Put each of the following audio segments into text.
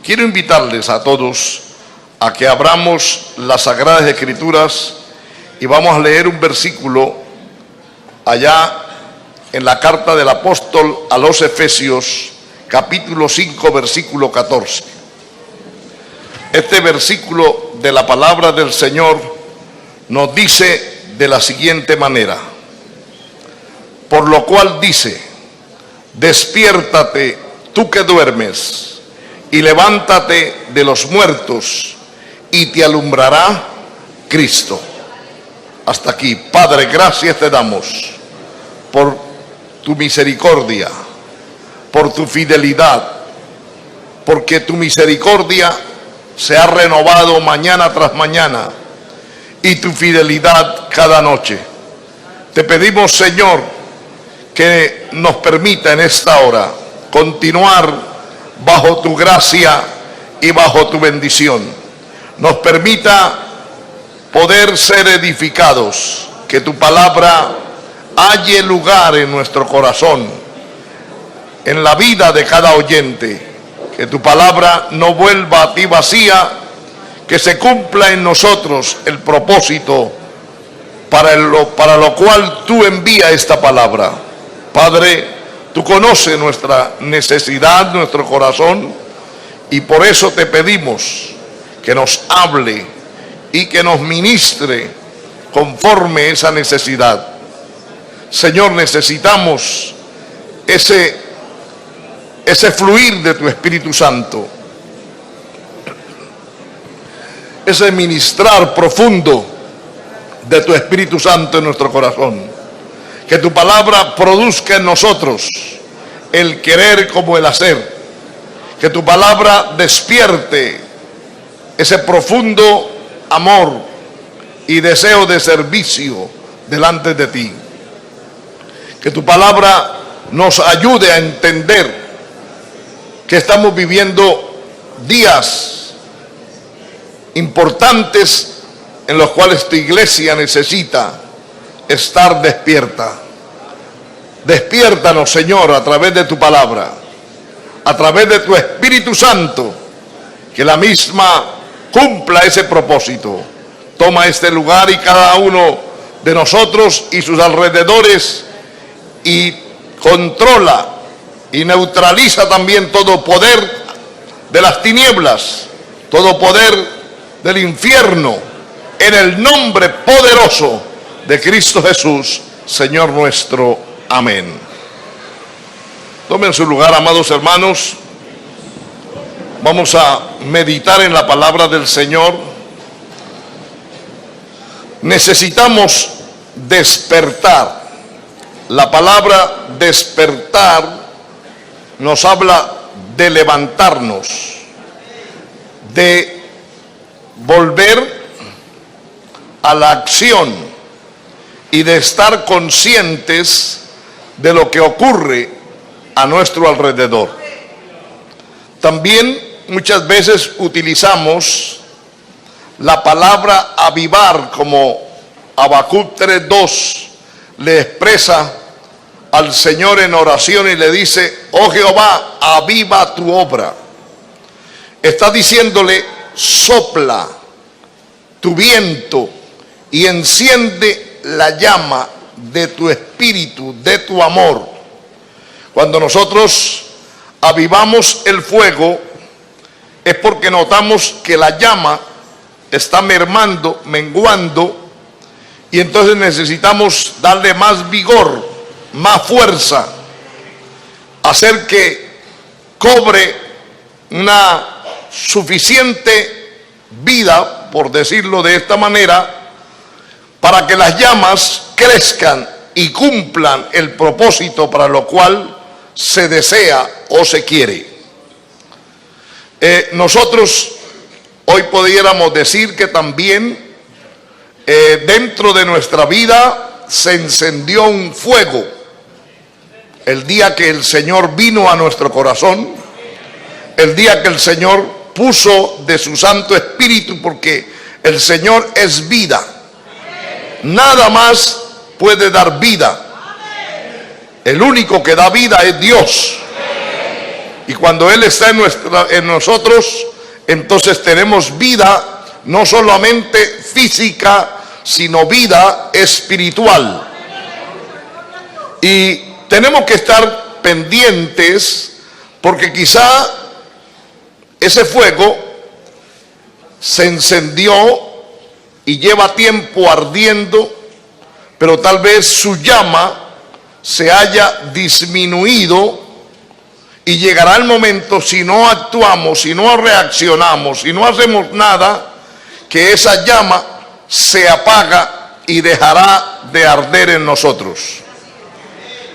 Quiero invitarles a todos a que abramos las Sagradas Escrituras y vamos a leer un versículo allá en la carta del apóstol a los Efesios, capítulo 5, versículo 14. Este versículo de la palabra del Señor nos dice de la siguiente manera: por lo cual dice, despiértate tú que duermes, y levántate de los muertos, y te alumbrará Cristo. Hasta aquí. Padre, gracias te damos por tu misericordia, por tu fidelidad, porque tu misericordia se ha renovado mañana tras mañana y tu fidelidad cada noche. Te pedimos, Señor, que nos permita en esta hora continuar bajo tu gracia y bajo tu bendición. Nos permita poder ser edificados, que tu palabra halle lugar en nuestro corazón, en la vida de cada oyente, que tu palabra no vuelva a ti vacía, que se cumpla en nosotros el propósito para lo cual tú envías esta palabra. Padre, tú conoces nuestra necesidad, nuestro corazón, y por eso te pedimos que nos hable y que nos ministre conforme a esa necesidad. Señor, necesitamos ese fluir de tu Espíritu Santo, ese ministrar profundo de tu Espíritu Santo en nuestro corazón. Que tu palabra produzca en nosotros el querer como el hacer. Que tu palabra despierte ese profundo amor y deseo de servicio delante de ti. Que tu palabra nos ayude a entender que estamos viviendo días importantes en los cuales tu iglesia necesita estar despierta. Despiértanos, Señor, a través de tu palabra, a través de tu Espíritu Santo, que la misma cumpla ese propósito. Toma este lugar y cada uno de nosotros y sus alrededores, y controla y neutraliza también todo poder de las tinieblas, todo poder del infierno, en el nombre poderoso de Cristo Jesús, Señor nuestro. Amén. Tomen su lugar, amados hermanos. Vamos a meditar en la palabra del Señor. Necesitamos despertar. La palabra despertar nos habla de levantarnos, de volver a la acción y de estar conscientes de lo que ocurre a nuestro alrededor. También muchas veces utilizamos la palabra avivar, como Habacuc 3:2 le expresa al Señor en oración y le dice: oh Jehová, aviva tu obra. Está diciéndole: sopla tu viento y enciende la llama de tu espíritu, de tu amor. Cuando nosotros avivamos el fuego, es porque notamos que la llama está mermando, menguando, y entonces necesitamos darle más vigor, más fuerza, hacer que cobre una suficiente vida, por decirlo de esta manera, para que las llamas crezcan y cumplan el propósito para lo cual se desea o se quiere. Nosotros hoy pudiéramos decir que también dentro de nuestra vida se encendió un fuego el día que el Señor vino a nuestro corazón, el día que el Señor puso de su Santo Espíritu, porque el Señor es vida. Nada más puede dar vida. El único que da vida es Dios. Y cuando Él está en nosotros, entonces tenemos vida, no solamente física, sino vida espiritual. Y tenemos que estar pendientes, porque quizá ese fuego se encendió y lleva tiempo ardiendo, pero tal vez su llama se haya disminuido, y llegará el momento, si no actuamos, si no reaccionamos, si no hacemos nada, que esa llama se apaga y dejará de arder en nosotros.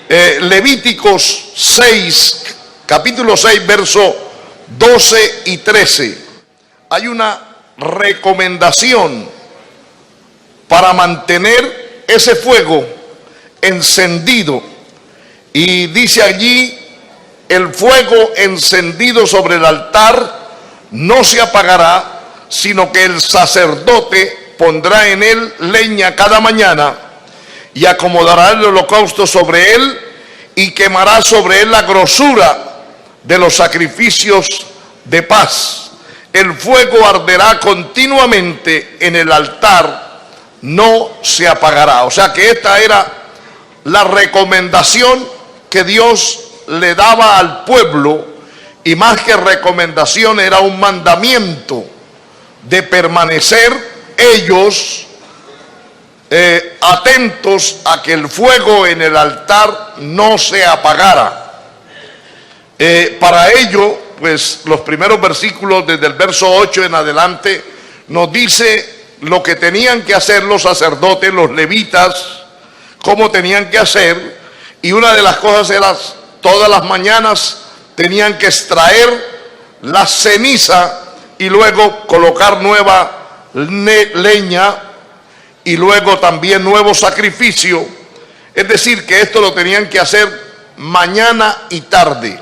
Levíticos 6, capítulo 6, verso 12 y 13. Hay una recomendación para mantener ese fuego encendido. Y dice allí: el fuego encendido sobre el altar no se apagará, sino que el sacerdote pondrá en él leña cada mañana y acomodará el holocausto sobre él y quemará sobre él la grosura de los sacrificios de paz. El fuego arderá continuamente en el altar, no se apagará. O sea que esta era la recomendación que Dios le daba al pueblo, y más que recomendación era un mandamiento de permanecer ellos atentos a que el fuego en el altar no se apagara. Para ello, pues los primeros versículos desde el verso 8 en adelante nos dice lo que tenían que hacer los sacerdotes, los levitas, cómo tenían que hacer. Y una de las cosas era: todas las mañanas tenían que extraer la ceniza y luego colocar nueva leña, y luego también nuevo sacrificio. Es decir, que esto lo tenían que hacer mañana y tarde,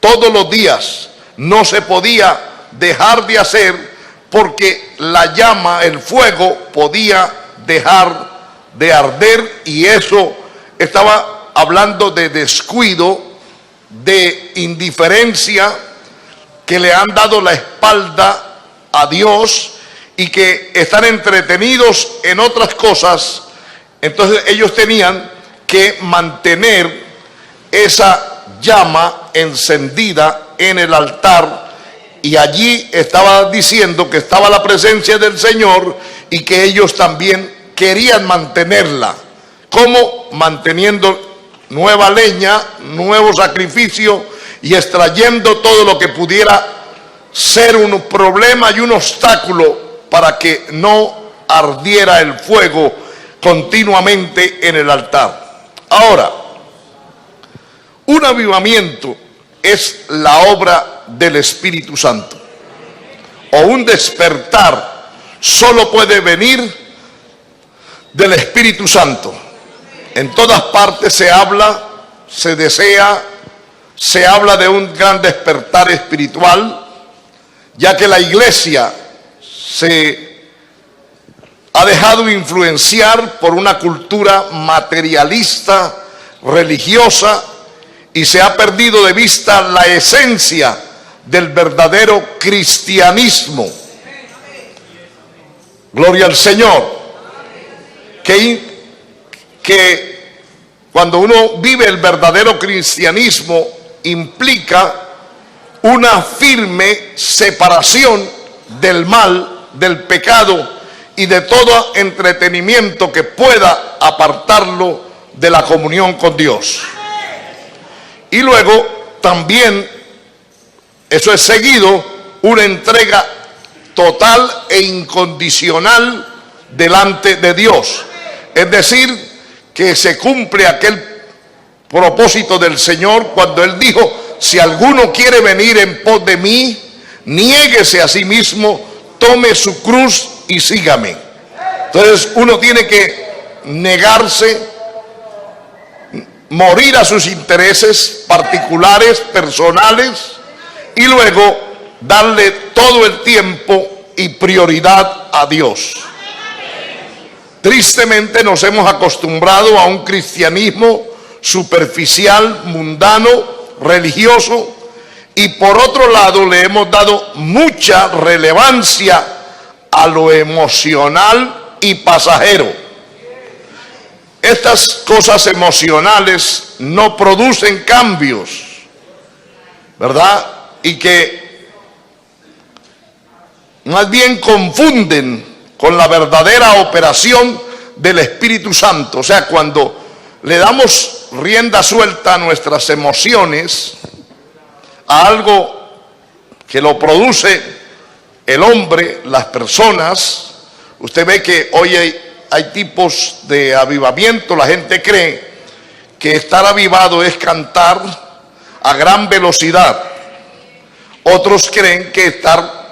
todos los días. No se podía dejar de hacer, porque la llama, el fuego, podía dejar de arder, y eso estaba hablando de descuido, de indiferencia, que le han dado la espalda a Dios y que están entretenidos en otras cosas. Entonces ellos tenían que mantener esa llama encendida en el altar, y allí estaba diciendo que estaba la presencia del Señor y que ellos también querían mantenerla. ¿Cómo? Manteniendo nueva leña, nuevo sacrificio, y extrayendo todo lo que pudiera ser un problema y un obstáculo para que no ardiera el fuego continuamente en el altar. Ahora, un avivamiento es la obra del Espíritu Santo, o un despertar solo puede venir del Espíritu Santo. En todas partes se habla, se desea, se habla de un gran despertar espiritual, ya que la iglesia se ha dejado influenciar por una cultura materialista, religiosa, y se ha perdido de vista la esencia del verdadero cristianismo. Gloria al Señor. Que cuando uno vive el verdadero cristianismo, implica una firme separación del mal, del pecado y de todo entretenimiento que pueda apartarlo de la comunión con Dios. Y luego también, eso es seguido, una entrega total e incondicional delante de Dios. Es decir, que se cumple aquel propósito del Señor cuando Él dijo: si alguno quiere venir en pos de mí, niéguese a sí mismo, tome su cruz y sígame. Entonces uno tiene que negarse, morir a sus intereses particulares, personales, y luego darle todo el tiempo y prioridad a Dios. Tristemente nos hemos acostumbrado a un cristianismo superficial, mundano, religioso, y por otro lado le hemos dado mucha relevancia a lo emocional y pasajero. Estas cosas emocionales no producen cambios, ¿verdad? Y que más bien confunden con la verdadera operación del Espíritu Santo. O sea, cuando le damos rienda suelta a nuestras emociones, a algo que lo produce el hombre, las personas, usted ve que hoy hay tipos de avivamiento. La gente cree que estar avivado es cantar a gran velocidad. Otros creen que estar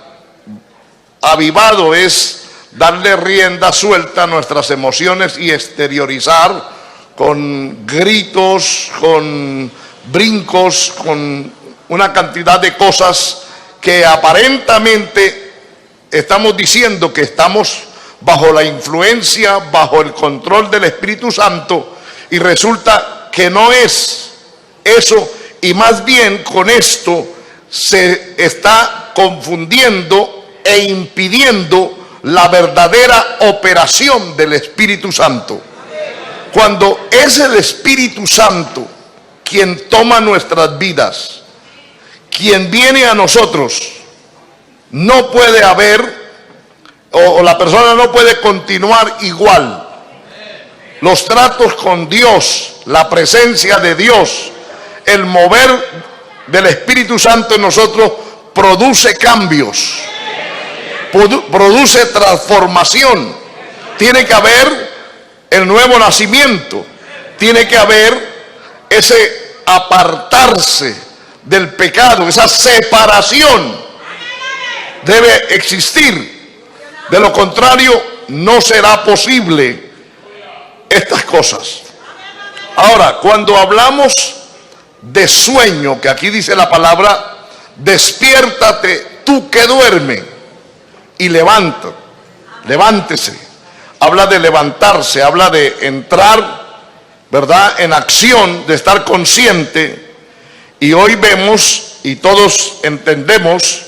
avivado es darle rienda suelta a nuestras emociones y exteriorizar con gritos, con brincos, con una cantidad de cosas que aparentemente estamos diciendo que estamos bajo la influencia, bajo el control del Espíritu Santo, y resulta que no es eso, y más bien con esto se está confundiendo e impidiendo la verdadera operación del Espíritu Santo. Cuando es el Espíritu Santo quien toma nuestras vidas, quien viene a nosotros, no puede haber, o la persona no puede continuar igual. Los tratos con Dios, la presencia de Dios, el mover del Espíritu Santo en nosotros produce cambios, produce transformación. Tiene que haber el nuevo nacimiento, tiene que haber ese apartarse del pecado, esa separación debe existir. De lo contrario, no será posible estas cosas. Ahora, cuando hablamos de sueño, que aquí dice la palabra, despiértate tú que duermes y levántese. Habla de levantarse, habla de entrar, ¿verdad?, en acción, de estar consciente. Y hoy vemos y todos entendemos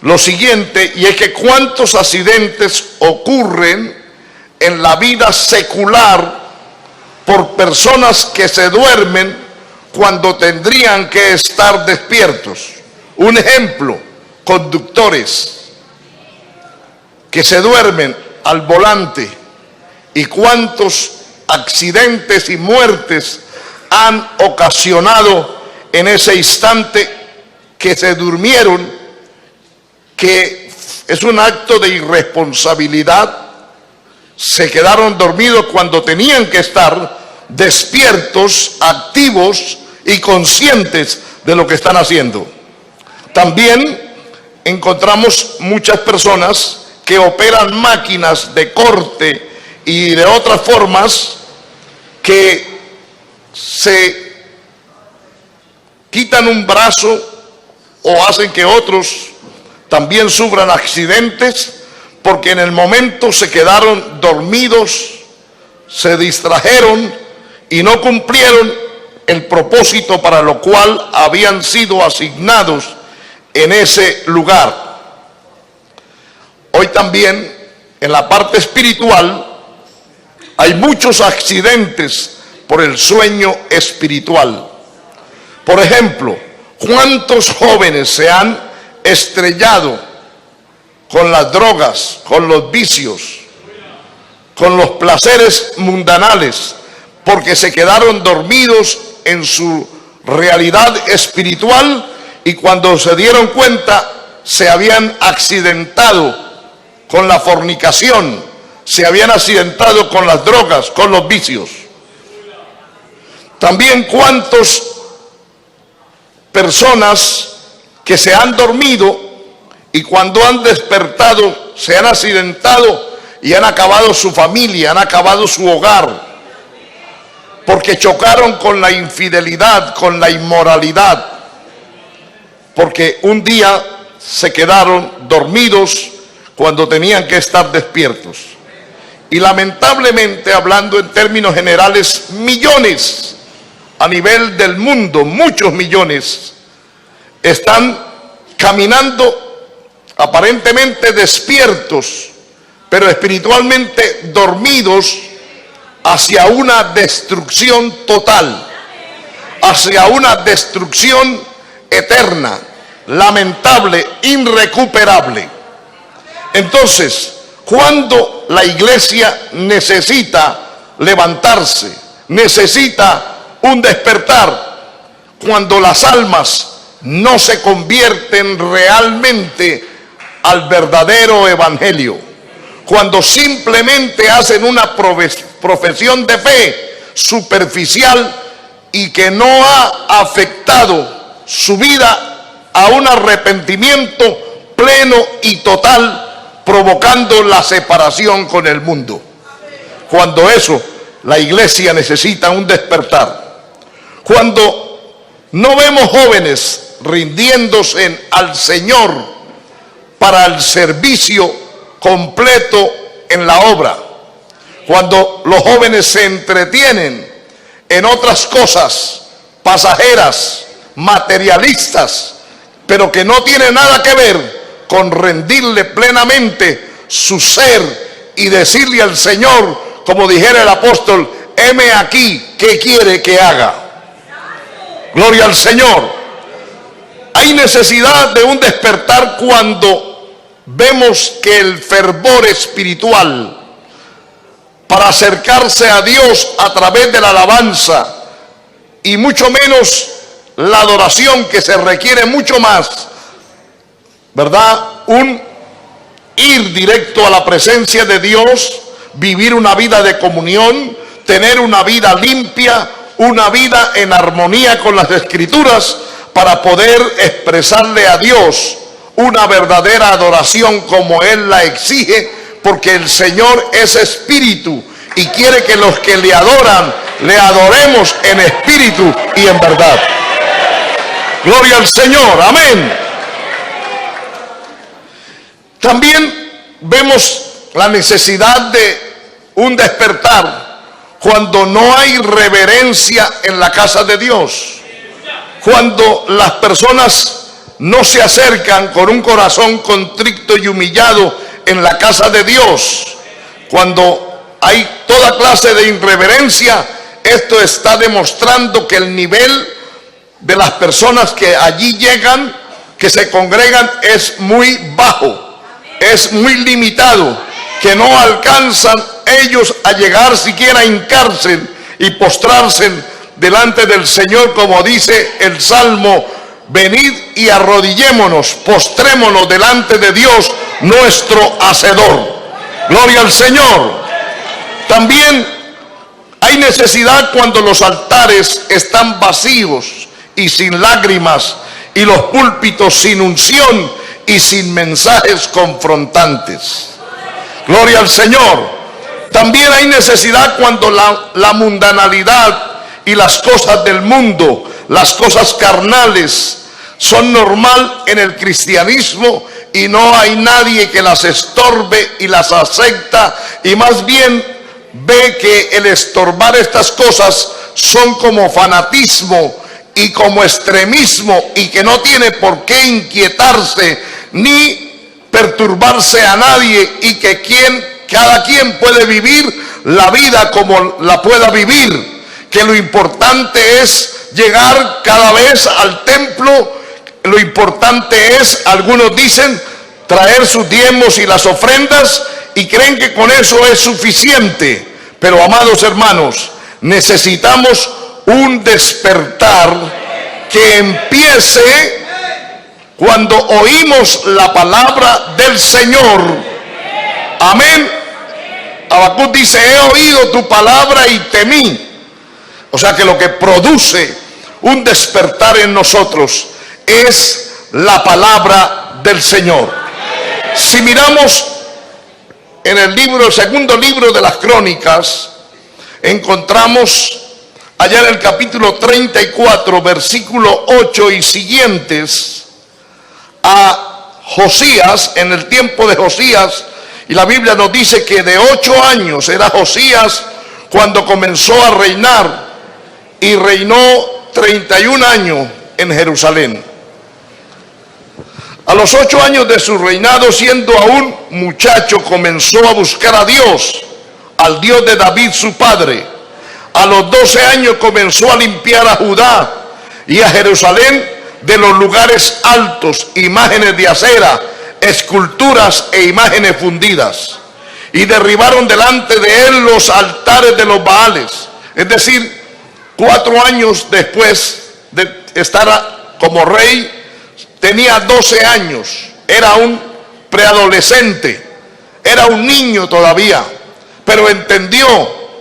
lo siguiente, y es que cuántos accidentes ocurren en la vida secular por personas que se duermen cuando tendrían que estar despiertos. Un ejemplo, conductores que se duermen al volante, y cuántos accidentes y muertes han ocasionado en ese instante que se durmieron, que es un acto de irresponsabilidad. Se quedaron dormidos cuando tenían que estar despiertos, activos y conscientes de lo que están haciendo. También encontramos muchas personas que operan máquinas de corte y de otras formas que se quitan un brazo o hacen que otros también sufran accidentes porque en el momento se quedaron dormidos, se distrajeron y no cumplieron el propósito para lo cual habían sido asignados en ese lugar. Hoy también en la parte espiritual hay muchos accidentes por el sueño espiritual. Por ejemplo, ¿cuántos jóvenes se han estrellado con las drogas, con los vicios, con los placeres mundanales, porque se quedaron dormidos en su realidad espiritual y cuando se dieron cuenta se habían accidentado con la fornicación, se habían accidentado con las drogas, con los vicios? También cuántas personas que se han dormido y cuando han despertado se han accidentado y han acabado su familia, han acabado su hogar, porque chocaron con la infidelidad, con la inmoralidad, porque un día se quedaron dormidos cuando tenían que estar despiertos. Y lamentablemente, hablando en términos generales, millones a nivel del mundo, muchos millones, están caminando aparentemente despiertos, pero espiritualmente dormidos, hacia una destrucción total, hacia una destrucción eterna, lamentable, irrecuperable. Entonces, cuando la iglesia necesita levantarse, necesita un despertar, cuando las almas no se convierten realmente al verdadero evangelio, cuando simplemente hacen una profesión de fe superficial y que no ha afectado su vida a un arrepentimiento pleno y total, provocando la separación con el mundo. Cuando eso, la iglesia necesita un despertar. Cuando no vemos jóvenes rindiéndose al Señor para el servicio completo en la obra, cuando los jóvenes se entretienen en otras cosas pasajeras, materialistas, pero que no tienen nada que ver con rendirle plenamente su ser y decirle al Señor, como dijera el apóstol: heme aquí, ¿qué quiere que haga? Gloria al Señor. Hay necesidad de un despertar cuando vemos que el fervor espiritual para acercarse a Dios a través de la alabanza, y mucho menos la adoración, que se requiere mucho más, ¿verdad? Un ir directo a la presencia de Dios, vivir una vida de comunión, tener una vida limpia, una vida en armonía con las Escrituras, para poder expresarle a Dios una verdadera adoración como Él la exige, porque el Señor es espíritu y quiere que los que le adoran, le adoremos en espíritu y en verdad. Gloria al Señor, amén. También vemos la necesidad de un despertar cuando no hay reverencia en la casa de Dios, cuando las personas no se acercan con un corazón contrito y humillado en la casa de Dios, cuando hay toda clase de irreverencia. Esto está demostrando que el nivel de las personas que allí llegan, que se congregan, es muy bajo, es muy limitado, que no alcanzan ellos a llegar siquiera a hincarse y postrarse delante del Señor, como dice el Salmo: venid y arrodillémonos, postrémonos delante de Dios nuestro Hacedor. Gloria al Señor. También hay necesidad cuando los altares están vacíos y sin lágrimas, y los púlpitos sin unción y sin mensajes confrontantes. Gloria al Señor. También hay necesidad cuando la mundanalidad y las cosas del mundo, las cosas carnales, son normal en el cristianismo, y no hay nadie que las estorbe y las acepta, y más bien ve que el estorbar estas cosas son como fanatismo y como extremismo, y que no tiene por qué inquietarse ni perturbarse a nadie, y que cada quien puede vivir la vida como la pueda vivir, que lo importante es llegar cada vez al templo, lo importante es, algunos dicen, traer sus diezmos y las ofrendas, y creen que con eso es suficiente. Pero, amados hermanos, necesitamos un despertar que empiece cuando oímos la palabra del Señor. Amén. Habacuc dice: he oído tu palabra y temí. O sea que lo que produce un despertar en nosotros es la palabra del Señor. Si miramos en el segundo libro de las Crónicas, encontramos allá en el capítulo 34, versículo 8 y siguientes, a Josías, en el tiempo de Josías, y la Biblia nos dice que de 8 años era Josías cuando comenzó a reinar, y reinó 31 años en Jerusalén. A los 8 años de su reinado, siendo aún muchacho, comenzó a buscar a Dios, al Dios de David su padre. A los 12 años comenzó a limpiar a Judá y a Jerusalén de los lugares altos, imágenes de acera, esculturas e imágenes fundidas. Y derribaron delante de él los altares de los Baales. Es decir, 4 años después de estar como rey, tenía 12 años, era un preadolescente, era un niño todavía, pero entendió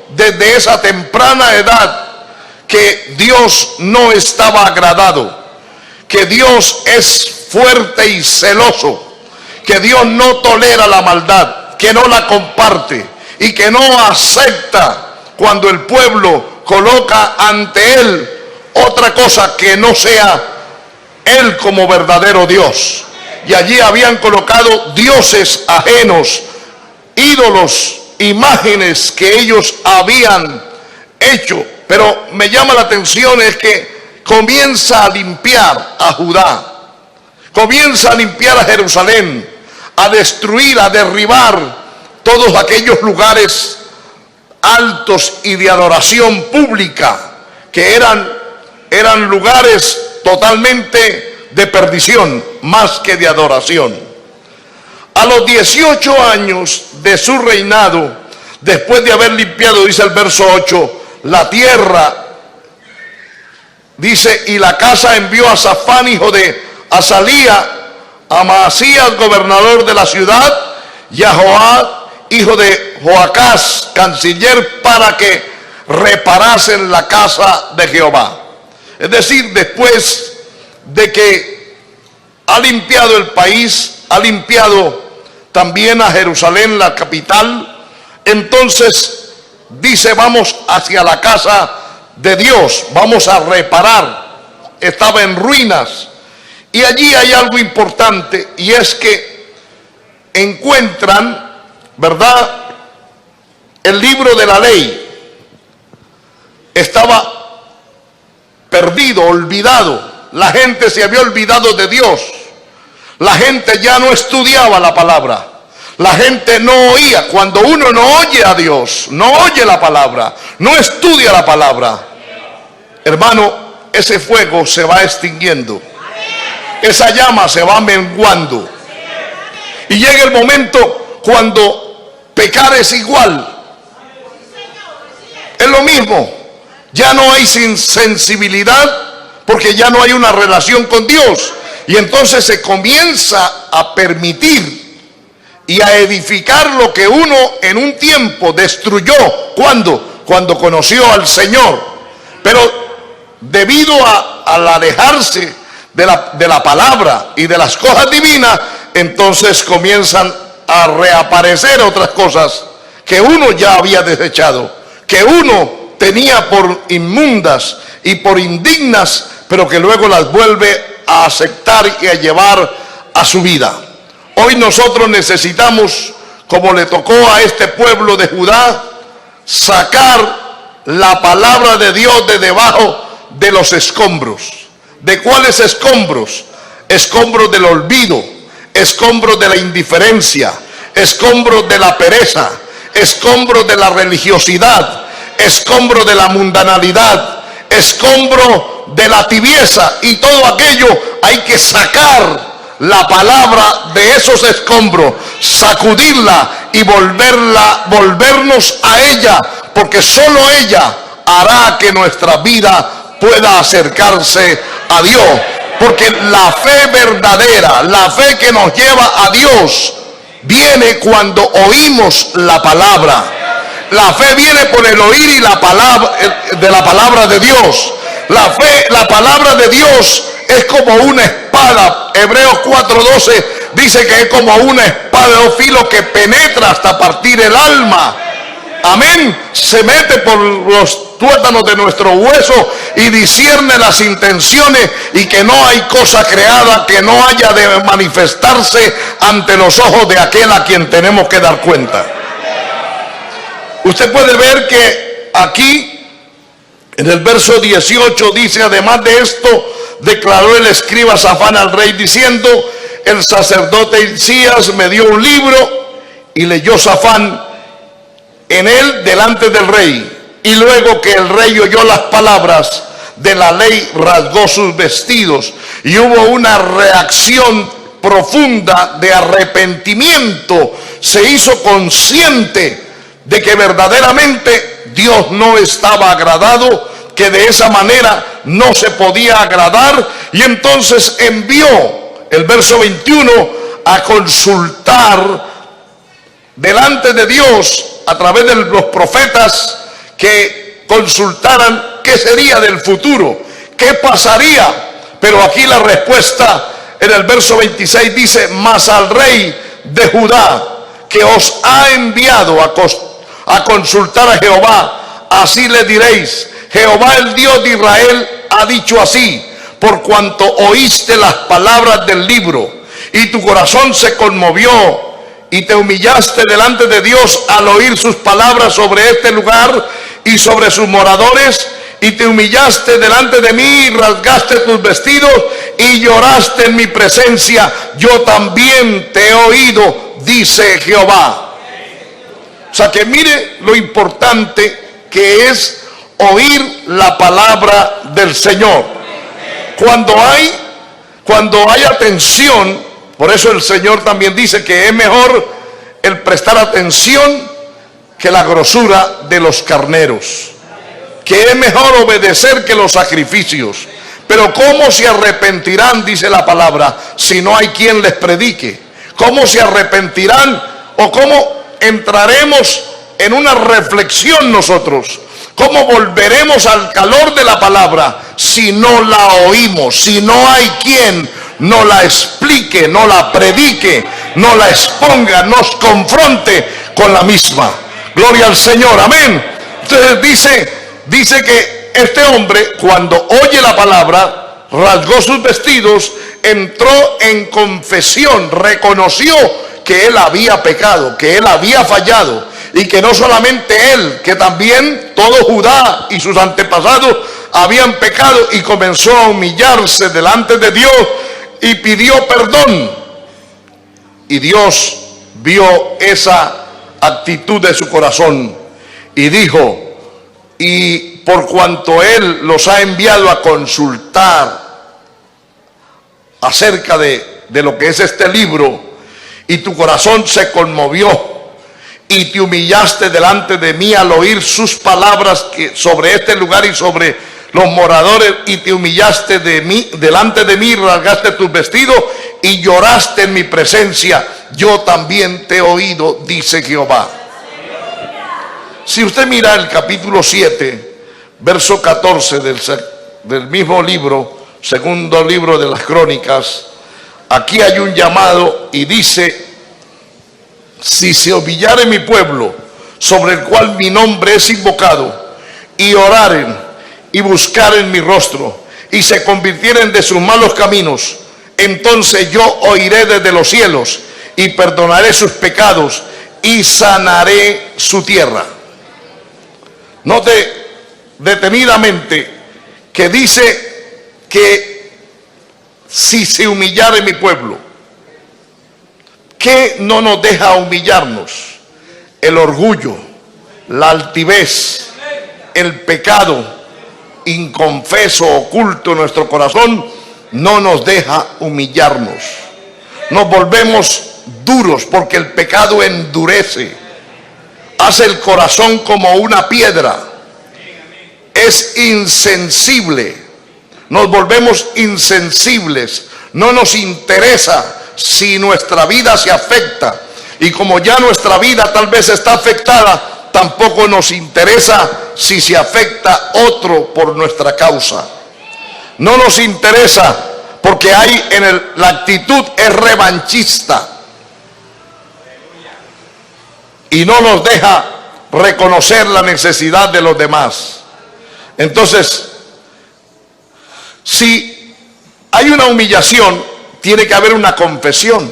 desde esa temprana edad que Dios no estaba agradado, que Dios es fuerte y celoso, que Dios no tolera la maldad, que no la comparte y que no acepta cuando el pueblo coloca ante él otra cosa que no sea él como verdadero Dios. Y allí habían colocado dioses ajenos, ídolos, imágenes que ellos habían hecho. Pero me llama la atención es que comienza a limpiar a Judá, comienza a limpiar a Jerusalén, a destruir, a derribar todos aquellos lugares altos y de adoración pública que eran lugares totalmente de perdición, más que de adoración. A los 18 años de su reinado, después de haber limpiado, dice el verso 8, la tierra, dice, y la casa envió a Safán, hijo de Azalía, a Maasías, gobernador de la ciudad, y a Joab, hijo de Joacás, canciller, para que reparasen la casa de Jehová. Es decir, después de que ha limpiado el país, ha limpiado también a Jerusalén, la capital, entonces dice, vamos hacia la casa de Dios, vamos a reparar. Estaba en ruinas. Y allí hay algo importante, y es que encuentran, ¿verdad?, el libro de la ley. Estaba perdido, olvidado. La gente se había olvidado de Dios. La gente ya no estudiaba la palabra. La gente no oía. Cuando uno no oye a Dios, no oye la palabra, no estudia la palabra, hermano, ese fuego se va extinguiendo. Esa llama se va menguando. Y llega el momento cuando pecar es igual. Es lo mismo. Ya no hay sensibilidad porque ya no hay una relación con Dios. Y entonces se comienza a permitir y a edificar lo que uno en un tiempo destruyó. ¿Cuándo? Cuando conoció al Señor. Pero debido al alejarse de la palabra y de las cosas divinas, entonces comienzan a reaparecer otras cosas que uno ya había desechado, que uno tenía por inmundas y por indignas, pero que luego las vuelve a aceptar y a llevar a su vida. Hoy nosotros necesitamos, como le tocó a este pueblo de Judá, sacar la palabra de Dios de debajo de los escombros. ¿De cuáles escombros? Escombros del olvido, escombros de la indiferencia, escombros de la pereza, escombros de la religiosidad, escombro de la mundanalidad, escombro de la tibieza, y todo aquello hay que sacar la palabra de esos escombros, sacudirla y volvernos a ella, porque solo ella hará que nuestra vida pueda acercarse a Dios. Porque la fe verdadera, la fe que nos lleva a Dios, viene cuando oímos la palabra. La fe viene por el oír y la palabra de la palabra de Dios. La fe, la palabra de Dios es como una espada. Hebreos 4:12 dice que es como una espada de dos filos que penetra hasta partir el alma. Amén. Se mete por los tuétanos de nuestro hueso y discierne las intenciones, y que no hay cosa creada que no haya de manifestarse ante los ojos de aquel a quien tenemos que dar cuenta. Usted puede ver que aquí en el verso 18 dice, además de esto, declaró el escriba Safán al rey diciendo, el sacerdote Hilcías me dio un libro y leyó Safán en él delante del rey. Y luego que el rey oyó las palabras de la ley, rasgó sus vestidos, y hubo una reacción profunda de arrepentimiento. Se hizo consciente de que verdaderamente Dios no estaba agradado, que de esa manera no se podía agradar, y entonces envió, el verso 21, a consultar delante de Dios a través de los profetas, que consultaran qué sería del futuro, qué pasaría. Pero aquí la respuesta en el verso 26 dice: mas al rey de Judá, que os ha enviado a consultar a Jehová, así le diréis: Jehová el Dios de Israel ha dicho así, por cuanto oíste las palabras del libro y tu corazón se conmovió y te humillaste delante de Dios al oír sus palabras sobre este lugar y sobre sus moradores, y te humillaste delante de mí y rasgaste tus vestidos y lloraste en mi presencia, yo también te he oído, dice Jehová. O sea que mire lo importante que es oír la palabra del Señor. Cuando hay atención, por eso el Señor también dice que es mejor el prestar atención que la grosura de los carneros, que es mejor obedecer que los sacrificios. Pero ¿cómo se arrepentirán, dice la palabra, si no hay quien les predique? ¿Cómo se arrepentirán o cómo entraremos en una reflexión nosotros? ¿Cómo volveremos al calor de la palabra si no la oímos, si no hay quien no la explique, no la predique, no la exponga, nos confronte con la misma? Gloria al Señor, amén. Entonces dice que este hombre, cuando oye la palabra, rasgó sus vestidos, entró en confesión, reconoció que él había pecado, que él había fallado, y que no solamente él, que también todo Judá y sus antepasados habían pecado, y comenzó a humillarse delante de Dios y pidió perdón. Y Dios vio esa actitud de su corazón y dijo: y por cuanto él los ha enviado a consultar acerca de lo que es este libro, y tu corazón se conmovió y te humillaste delante de mí al oír sus palabras sobre este lugar y sobre los moradores, y te humillaste delante de mí, rasgaste tus vestidos y lloraste en mi presencia, yo también te he oído, dice Jehová. Si usted mira el capítulo 7, verso 14 del mismo libro, segundo libro de las Crónicas, aquí hay un llamado y dice: si se humillare mi pueblo, sobre el cual mi nombre es invocado, y oraren y buscaren mi rostro, y se convirtieren de sus malos caminos, entonces yo oiré desde los cielos y perdonaré sus pecados y sanaré su tierra. Note detenidamente que dice que si se humillare mi pueblo, ¿qué no nos deja humillarnos? El orgullo, la altivez, el pecado inconfeso, oculto en nuestro corazón, no nos deja humillarnos. Nos volvemos duros porque el pecado endurece, hace el corazón como una piedra, es insensible, nos volvemos insensibles, no nos interesa si nuestra vida se afecta, y como ya nuestra vida tal vez está afectada, tampoco nos interesa si se afecta otro por nuestra causa. No nos interesa porque hay la actitud es revanchista y no nos deja reconocer la necesidad de los demás. Entonces, si hay una humillación, tiene que haber una confesión.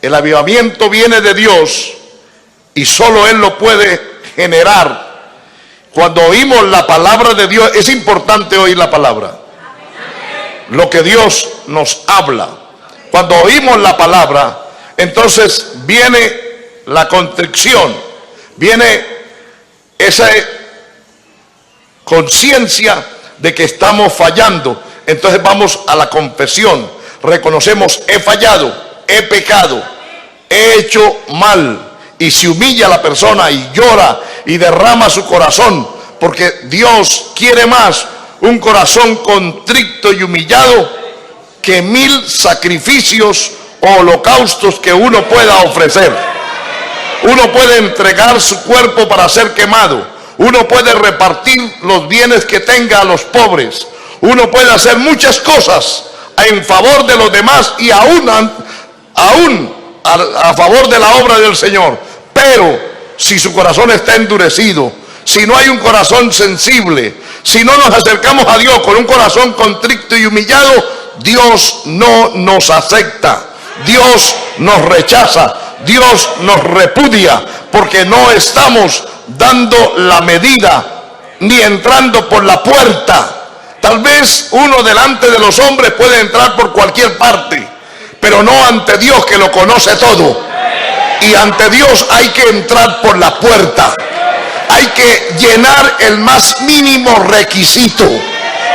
El avivamiento viene de Dios y solo Él lo puede generar. Cuando oímos la palabra de Dios, es importante oír la palabra. lo que Dios nos habla. Cuando oímos la palabra, entonces viene la contrición, viene esa conciencia de que estamos fallando. Entonces vamos a la confesión, reconocemos: he fallado, he pecado, he hecho mal. Y se humilla la persona y llora y derrama su corazón, porque Dios quiere más un corazón contrito y humillado que 1000 sacrificios o holocaustos que uno pueda ofrecer. Uno puede entregar su cuerpo para ser quemado, uno puede repartir los bienes que tenga a los pobres, uno puede hacer muchas cosas en favor de los demás y aún a favor de la obra del Señor. Pero si su corazón está endurecido, si no hay un corazón sensible, si no nos acercamos a Dios con un corazón contrito y humillado, Dios no nos acepta, Dios nos rechaza, Dios nos repudia, porque no estamos dando la medida ni entrando por la puerta. Tal vez uno delante de los hombres puede entrar por cualquier parte, pero no ante Dios, que lo conoce todo. Y ante Dios hay que entrar por la puerta, hay que llenar el más mínimo requisito.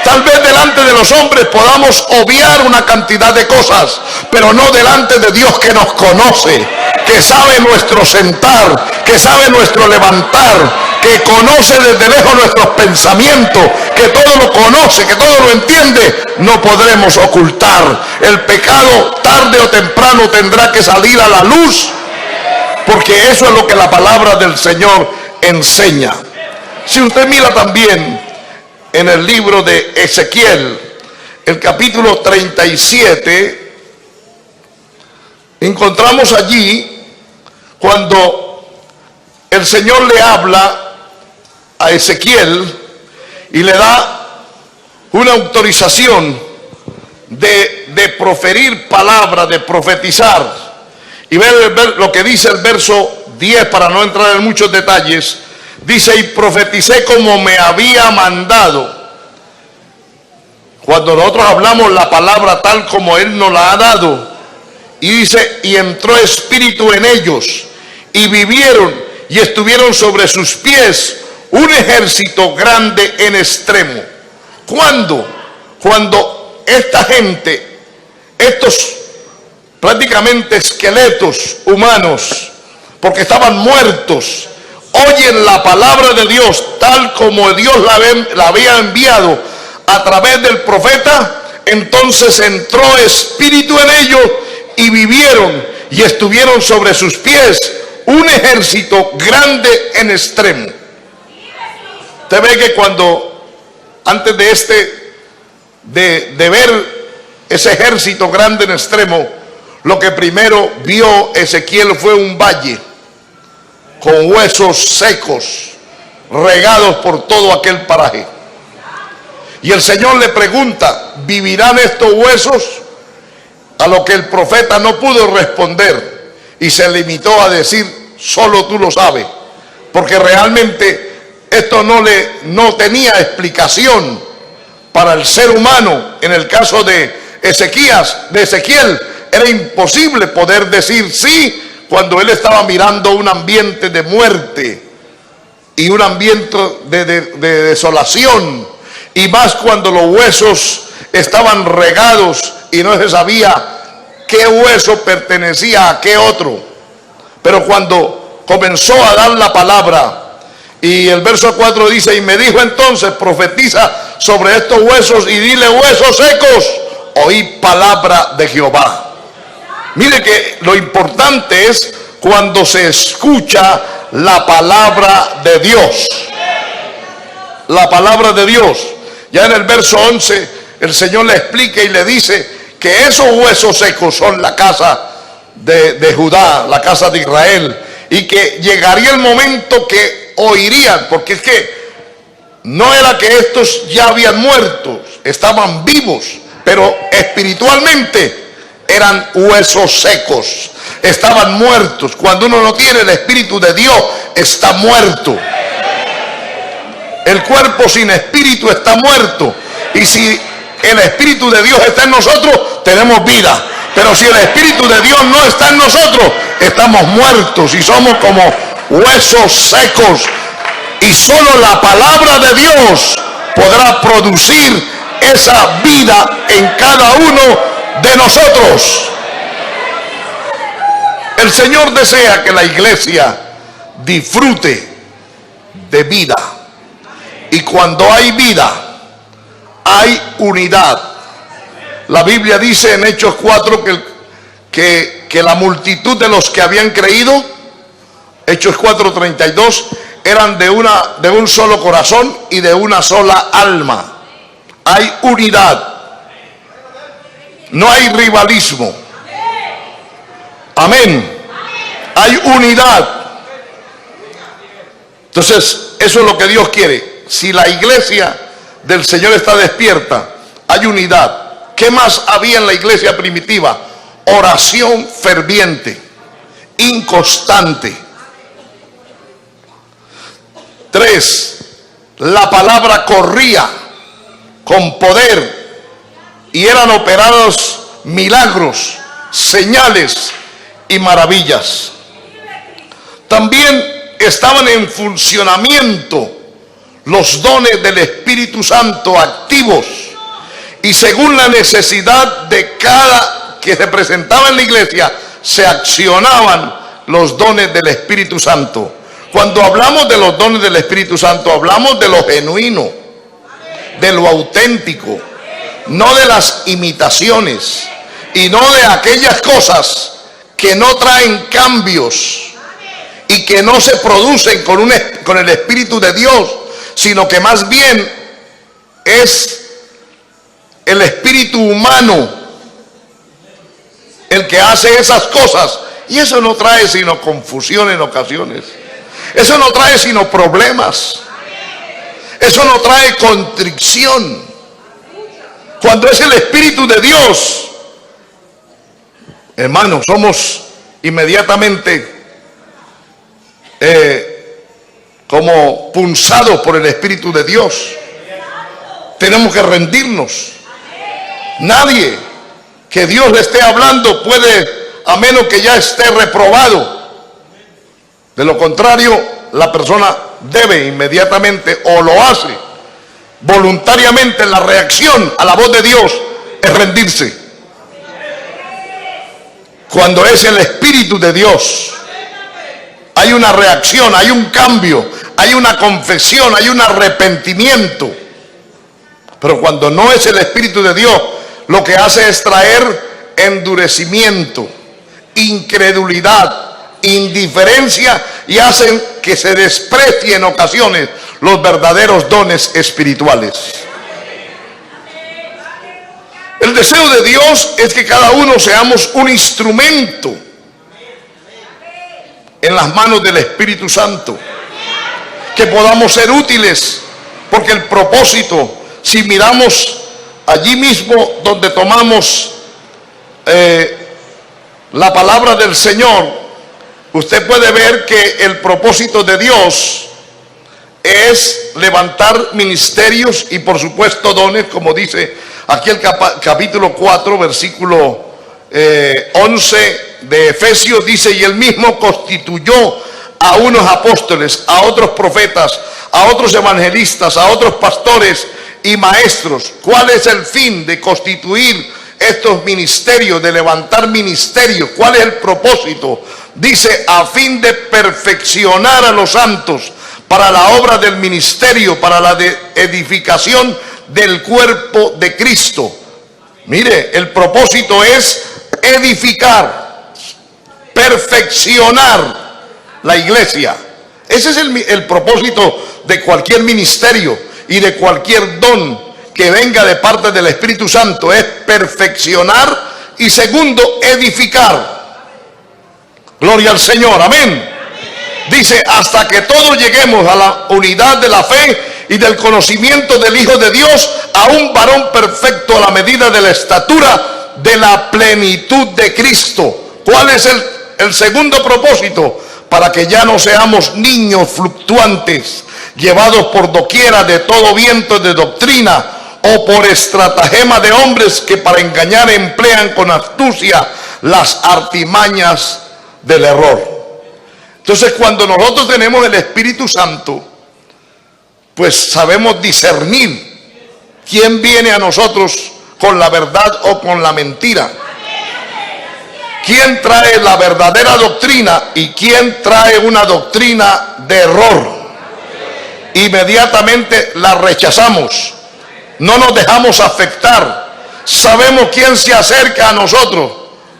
Tal vez delante de los hombres podamos obviar una cantidad de cosas, pero no delante de Dios, que nos conoce, que sabe nuestro sentar, que sabe nuestro levantar, que conoce desde lejos nuestros pensamientos, que todo lo conoce, que todo lo entiende. No podremos ocultar. El pecado tarde o temprano tendrá que salir a la luz, porque eso es lo que la palabra del Señor enseña. Si usted mira también en el libro de Ezequiel, el capítulo 37, encontramos allí cuando el Señor le habla a Ezequiel y le da una autorización de proferir palabra, de profetizar. Y ver lo que dice el verso 10, para no entrar en muchos detalles. Dice: y profeticé como me había mandado. Cuando nosotros hablamos la palabra tal como Él nos la ha dado. Y dice: y entró espíritu en ellos, y vivieron, y estuvieron sobre sus pies un ejército grande en extremo. ¿Cuándo? Cuando esta gente, estos prácticamente esqueletos humanos, porque estaban muertos, oyen la palabra de Dios tal como Dios la había enviado a través del profeta, entonces entró espíritu en ellos y vivieron, y estuvieron sobre sus pies un ejército grande en extremo. Usted ve que cuando, antes de ver ese ejército grande en extremo, lo que primero vio Ezequiel fue un valle con huesos secos, regados por todo aquel paraje. Y el Señor le pregunta: ¿vivirán estos huesos? A lo que el profeta no pudo responder y se limitó a decir: solo tú lo sabes, porque realmente esto no tenía explicación para el ser humano. En el caso de Ezequiel, era imposible poder decir sí cuando él estaba mirando un ambiente de muerte y un ambiente de desolación, y más cuando los huesos estaban regados y no se sabía qué hueso pertenecía a qué otro. Pero cuando comenzó a dar la palabra, y el verso 4 dice: y me dijo entonces: profetiza sobre estos huesos y dile: huesos secos, oí palabra de Jehová. Mire que lo importante es cuando se escucha la palabra de Dios. La palabra de Dios. Ya en el verso 11 el Señor le explica y le dice que esos huesos secos son la casa de Judá, la casa de Israel, y que llegaría el momento que oirían, porque es que no era que estos ya habían muerto, estaban vivos, pero espiritualmente eran huesos secos, estaban muertos. Cuando uno no tiene el Espíritu de Dios, está muerto. El cuerpo sin espíritu está muerto. Y si el Espíritu de Dios está en nosotros, tenemos vida. Pero si el Espíritu de Dios no está en nosotros, estamos muertos y somos como huesos secos. Y solo la palabra de Dios podrá producir esa vida en cada uno de nosotros. El Señor desea que la iglesia disfrute de vida. Y cuando hay vida, hay unidad. La Biblia dice en Hechos 4 que la multitud de los que habían creído, Hechos 4:32, eran de un solo corazón y de una sola alma. Hay unidad. No hay rivalismo. Amén. Hay unidad. Entonces, eso es lo que Dios quiere. Si la iglesia del Señor está despierta, hay unidad. ¿Qué más había en la iglesia primitiva? Oración ferviente, inconstante. 3, la palabra corría con poder y eran operados milagros, señales y maravillas. También estaban en funcionamiento los dones del Espíritu Santo activos, y según la necesidad de cada que se presentaba en la iglesia, se accionaban los dones del Espíritu Santo. Cuando hablamos de los dones del Espíritu Santo, hablamos de lo genuino, de lo auténtico, no de las imitaciones y no de aquellas cosas que no traen cambios y que no se producen con el Espíritu de Dios, sino que más bien es el espíritu humano el que hace esas cosas. Y eso no trae sino confusión en ocasiones. Eso no trae sino problemas. Eso no trae contrición. Cuando es el Espíritu de Dios, hermanos, somos inmediatamente como punzados por el Espíritu de Dios. Tenemos que rendirnos. Nadie que Dios le esté hablando puede, a menos que ya esté reprobado. De lo contrario, la persona debe inmediatamente, o lo hace voluntariamente, la reacción a la voz de Dios es rendirse. Cuando es el Espíritu de Dios, hay una reacción, hay un cambio, hay una confesión, hay un arrepentimiento. Pero cuando no es el Espíritu de Dios, lo que hace es traer endurecimiento, incredulidad, indiferencia, y hacen que se desprecien en ocasiones los verdaderos dones espirituales. El deseo de Dios es que cada uno seamos un instrumento en las manos del Espíritu Santo, que podamos ser útiles, porque el propósito, si miramos allí mismo donde tomamos la palabra del Señor, usted puede ver que el propósito de Dios es levantar ministerios y por supuesto dones, como dice aquí el capítulo 4, versículo 11 de Efesios, dice: y él mismo constituyó a unos apóstoles, a otros profetas, a otros evangelistas, a otros pastores y maestros. ¿Cuál es el fin de constituir estos ministerios, de levantar ministerios? ¿Cuál es el propósito? Dice: a fin de perfeccionar a los santos para la obra del ministerio, para la edificación del cuerpo de Cristo. Mire, el propósito es edificar, perfeccionar la iglesia. Ese es el propósito de cualquier ministerio y de cualquier don que venga de parte del Espíritu Santo, es perfeccionar y segundo, edificar. Gloria al Señor, amén. Dice: hasta que todos lleguemos a la unidad de la fe y del conocimiento del Hijo de Dios, a un varón perfecto a la medida de la estatura de la plenitud de Cristo. ¿Cuál es el segundo propósito? Para que ya no seamos niños fluctuantes, llevados por doquiera de todo viento de doctrina, o por estratagema de hombres que para engañar emplean con astucia las artimañas del error. Entonces, cuando nosotros tenemos el Espíritu Santo, pues sabemos discernir quién viene a nosotros con la verdad o con la mentira, quién trae la verdadera doctrina y quién trae una doctrina de error. Inmediatamente la rechazamos, no nos dejamos afectar, sabemos quién se acerca a nosotros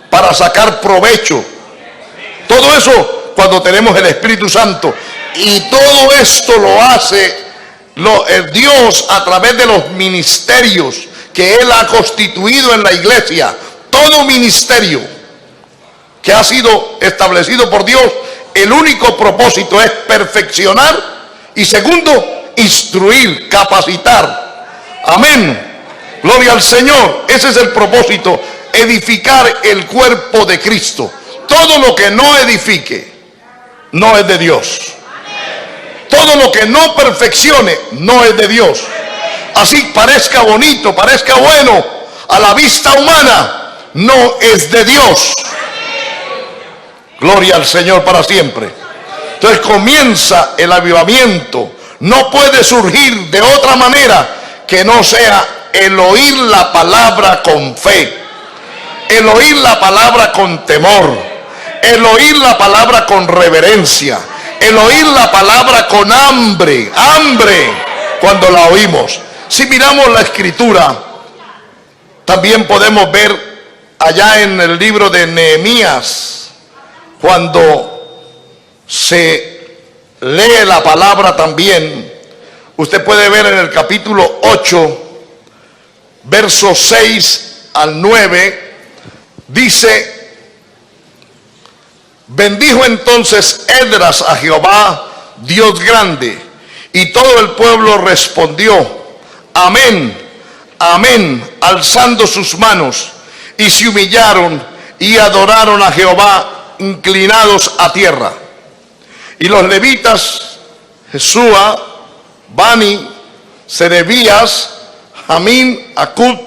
para sacar provecho. Todo eso cuando tenemos el Espíritu Santo, y todo esto lo hace Dios a través de los ministerios que Él ha constituido en la iglesia. Todo ministerio que ha sido establecido por Dios, el único propósito es perfeccionar y segundo, instruir, capacitar. Amén. Gloria al Señor. Ese es el propósito, edificar el cuerpo de Cristo. Todo lo que no edifique no es de Dios. Todo lo que no perfeccione no es de Dios. Así parezca bonito, parezca bueno a la vista humana, no es de Dios. Gloria al Señor para siempre. Entonces comienza el avivamiento. No puede surgir de otra manera que no sea el oír la palabra con fe, el oír la palabra con temor, el oír la palabra con reverencia, el oír la palabra con hambre cuando la oímos. Si miramos la Escritura, también podemos ver allá en el libro de Nehemías, cuando se lee la palabra también, usted puede ver en el capítulo 8, versos 6 al 9, dice: bendijo entonces Esdras a Jehová, Dios grande, y todo el pueblo respondió: amén, amén, alzando sus manos, y se humillaron y adoraron a Jehová, inclinados a tierra. Y los levitas, Jesúa, Bani, Serebías, Jamín, Acub,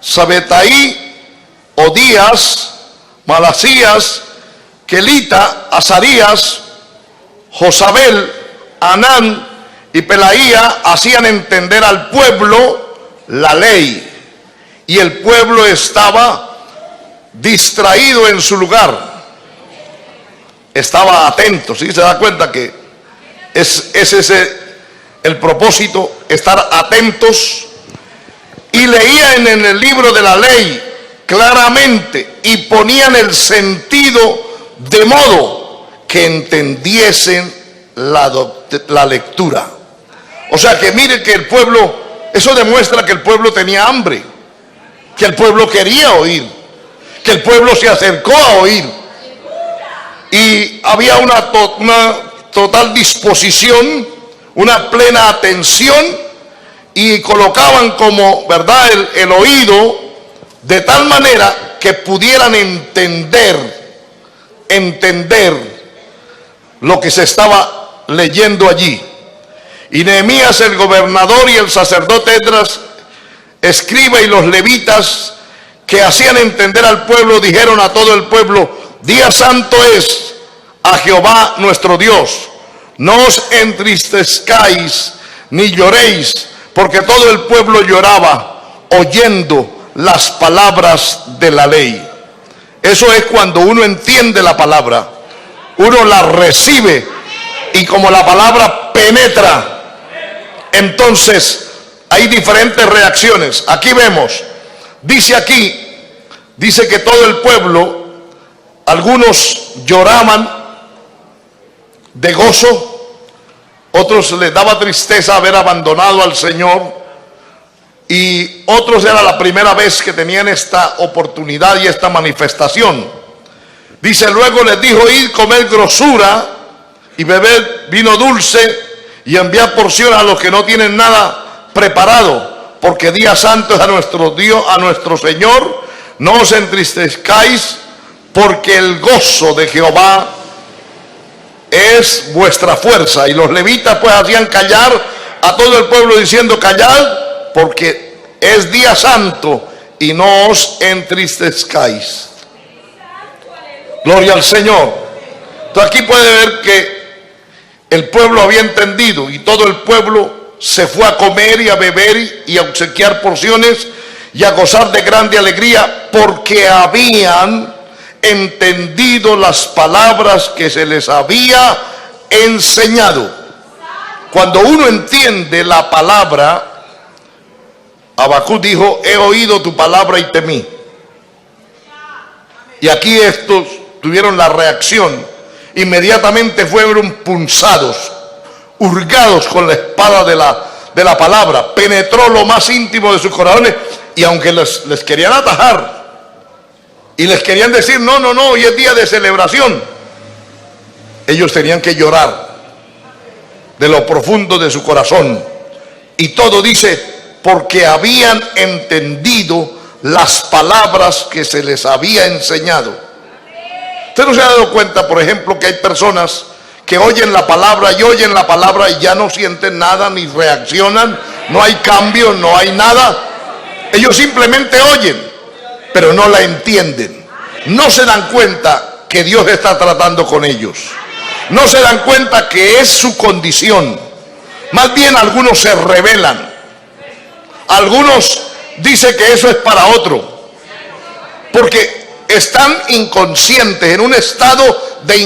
Sabetaí, Odías, Malasías, Kelita, Azarías, Josabel, Anán y Pelaía hacían entender al pueblo la ley, y el pueblo estaba distraído en su lugar, estaba atento. ¿Sí se da cuenta que es el propósito, estar atentos? Y leían en el libro de la ley claramente y ponían el sentido de modo que entendiesen la lectura. O sea que mire que el pueblo, eso demuestra que el pueblo tenía hambre, que el pueblo quería oír, que el pueblo se acercó a oír, y había una total disposición, una plena atención, y colocaban como verdad el oído de tal manera que pudieran entender lo que se estaba leyendo allí. Y Nehemías, el gobernador, y el sacerdote Esdras, escriba, y los levitas que hacían entender al pueblo, dijeron a todo el pueblo: día santo es a Jehová nuestro Dios, no os entristezcáis ni lloréis, porque todo el pueblo lloraba oyendo las palabras de la ley. Eso es cuando uno entiende la palabra, uno la recibe, y como la palabra penetra, entonces hay diferentes reacciones. Aquí vemos, dice que todo el pueblo, algunos lloraban de gozo, otros les daba tristeza haber abandonado al Señor, y otros era la primera vez que tenían esta oportunidad y esta manifestación. Dice: luego les dijo: id, comer grosura y beber vino dulce, y enviar porción a los que no tienen nada preparado, porque día santo es a nuestro Dios, a nuestro Señor. No os entristezcáis, porque el gozo de Jehová es vuestra fuerza. Y los levitas pues hacían callar a todo el pueblo, diciendo: callad, porque es día santo y no os entristezcáis. Gloria al Señor. Entonces aquí puede ver que el pueblo había entendido y todo el pueblo se fue a comer y a beber y a obsequiar porciones y a gozar de grande alegría, porque habían entendido las palabras que se les había enseñado. Cuando uno entiende la palabra, Habacuc dijo: he oído tu palabra y temí. Y aquí estos tuvieron la reacción. Inmediatamente fueron punzados, hurgados con la espada de la palabra. Penetró lo más íntimo de sus corazones. Y aunque les querían atajar y les querían decir: no, hoy es día de celebración, ellos tenían que llorar de lo profundo de su corazón. Y todo dice: porque habían entendido las palabras que se les había enseñado. ¿Usted no se ha dado cuenta, por ejemplo, que hay personas que oyen la palabra y ya no sienten nada, ni reaccionan, no hay cambio, no hay nada? Ellos simplemente oyen, pero no la entienden. No se dan cuenta que Dios está tratando con ellos. No se dan cuenta que es su condición. Más bien algunos se rebelan. Algunos dicen que eso es para otro, porque están inconscientes, en un estado de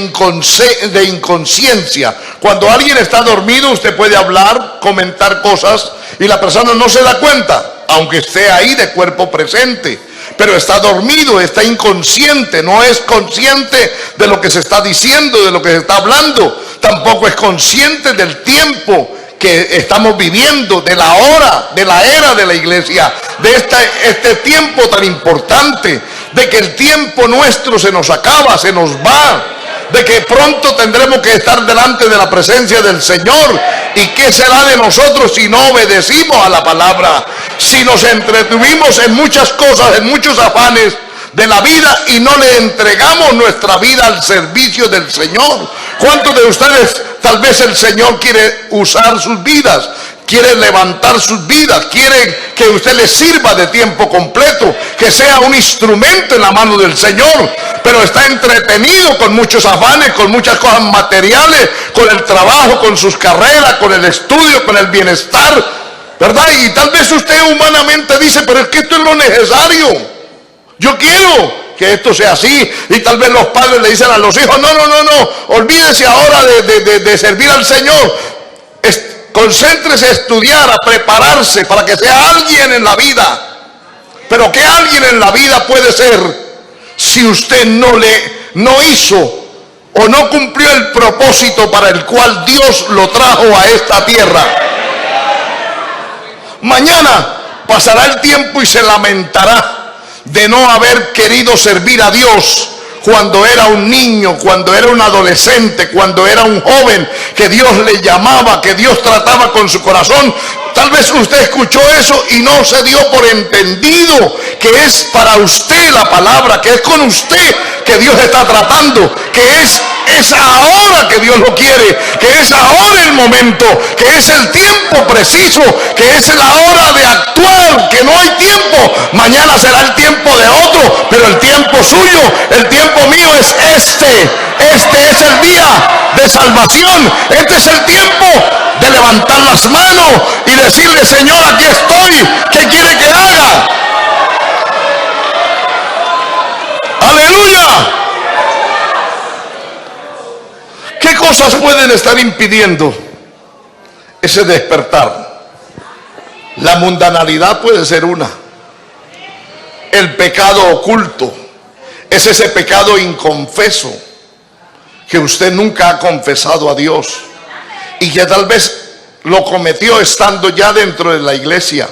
inconsciencia. Cuando alguien está dormido, usted puede hablar, comentar cosas y la persona no se da cuenta, aunque esté ahí de cuerpo presente, pero está dormido, está inconsciente, no es consciente de lo que se está diciendo, de lo que se está hablando, tampoco es consciente del tiempo que estamos viviendo, de la hora, de la era de la iglesia, de este tiempo tan importante, de que el tiempo nuestro se nos acaba, se nos va, de que pronto tendremos que estar delante de la presencia del Señor. ¿Y qué será de nosotros si no obedecimos a la palabra? Si nos entretuvimos en muchas cosas, en muchos afanes de la vida y no le entregamos nuestra vida al servicio del Señor. ¿Cuántos de ustedes tal vez el Señor quiere usar sus vidas? Quiere levantar sus vidas, quiere que usted le sirva de tiempo completo, que sea un instrumento en la mano del Señor, pero está entretenido con muchos afanes, con muchas cosas materiales, con el trabajo, con sus carreras, con el estudio, con el bienestar, ¿verdad? Y tal vez usted humanamente dice: pero es que esto es lo necesario, yo quiero que esto sea así. Y tal vez los padres le dicen a los hijos: no, olvídese ahora de servir al Señor, concéntrese a estudiar, a prepararse para que sea alguien en la vida. Pero ¿qué alguien en la vida puede ser si usted no hizo o no cumplió el propósito para el cual Dios lo trajo a esta tierra? Mañana pasará el tiempo y se lamentará de no haber querido servir a Dios cuando era un niño, cuando era un adolescente, cuando era un joven, que Dios le llamaba, que Dios trataba con su corazón. Tal vez usted escuchó eso y no se dio por entendido que es para usted la palabra, que es con usted que Dios está tratando, que es ahora que Dios lo quiere, que es ahora el momento, que es el tiempo preciso, que es la hora de actuar, que no hay tiempo. Mañana será el tiempo de otro, pero el tiempo suyo, el tiempo mío es este. Este es el día de salvación. Este es el tiempo de levantar las manos y decirle: Señor, aquí estoy, ¿qué quiere que haga? ¡Aleluya! ¿Qué cosas pueden estar impidiendo ese despertar? La mundanalidad puede ser una. El pecado oculto es ese pecado inconfeso que usted nunca ha confesado a Dios y que tal vez lo cometió estando ya dentro de la iglesia,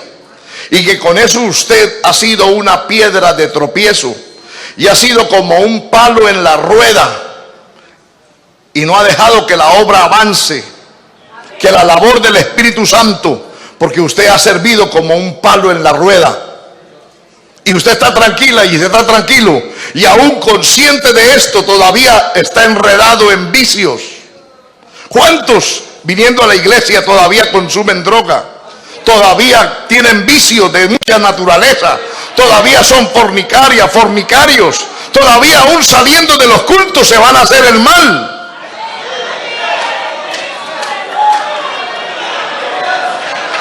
y que con eso usted ha sido una piedra de tropiezo y ha sido como un palo en la rueda y no ha dejado que la obra avance, que la labor del Espíritu Santo, porque usted ha servido como un palo en la rueda. Y usted está tranquila y usted está tranquilo, y aún consciente de esto todavía está enredado en vicios. ¿Cuántos viniendo a la iglesia todavía consumen droga? todavía tienen vicios de mucha naturaleza, todavía son fornicarios, todavía aún saliendo de los cultos se van a hacer el mal.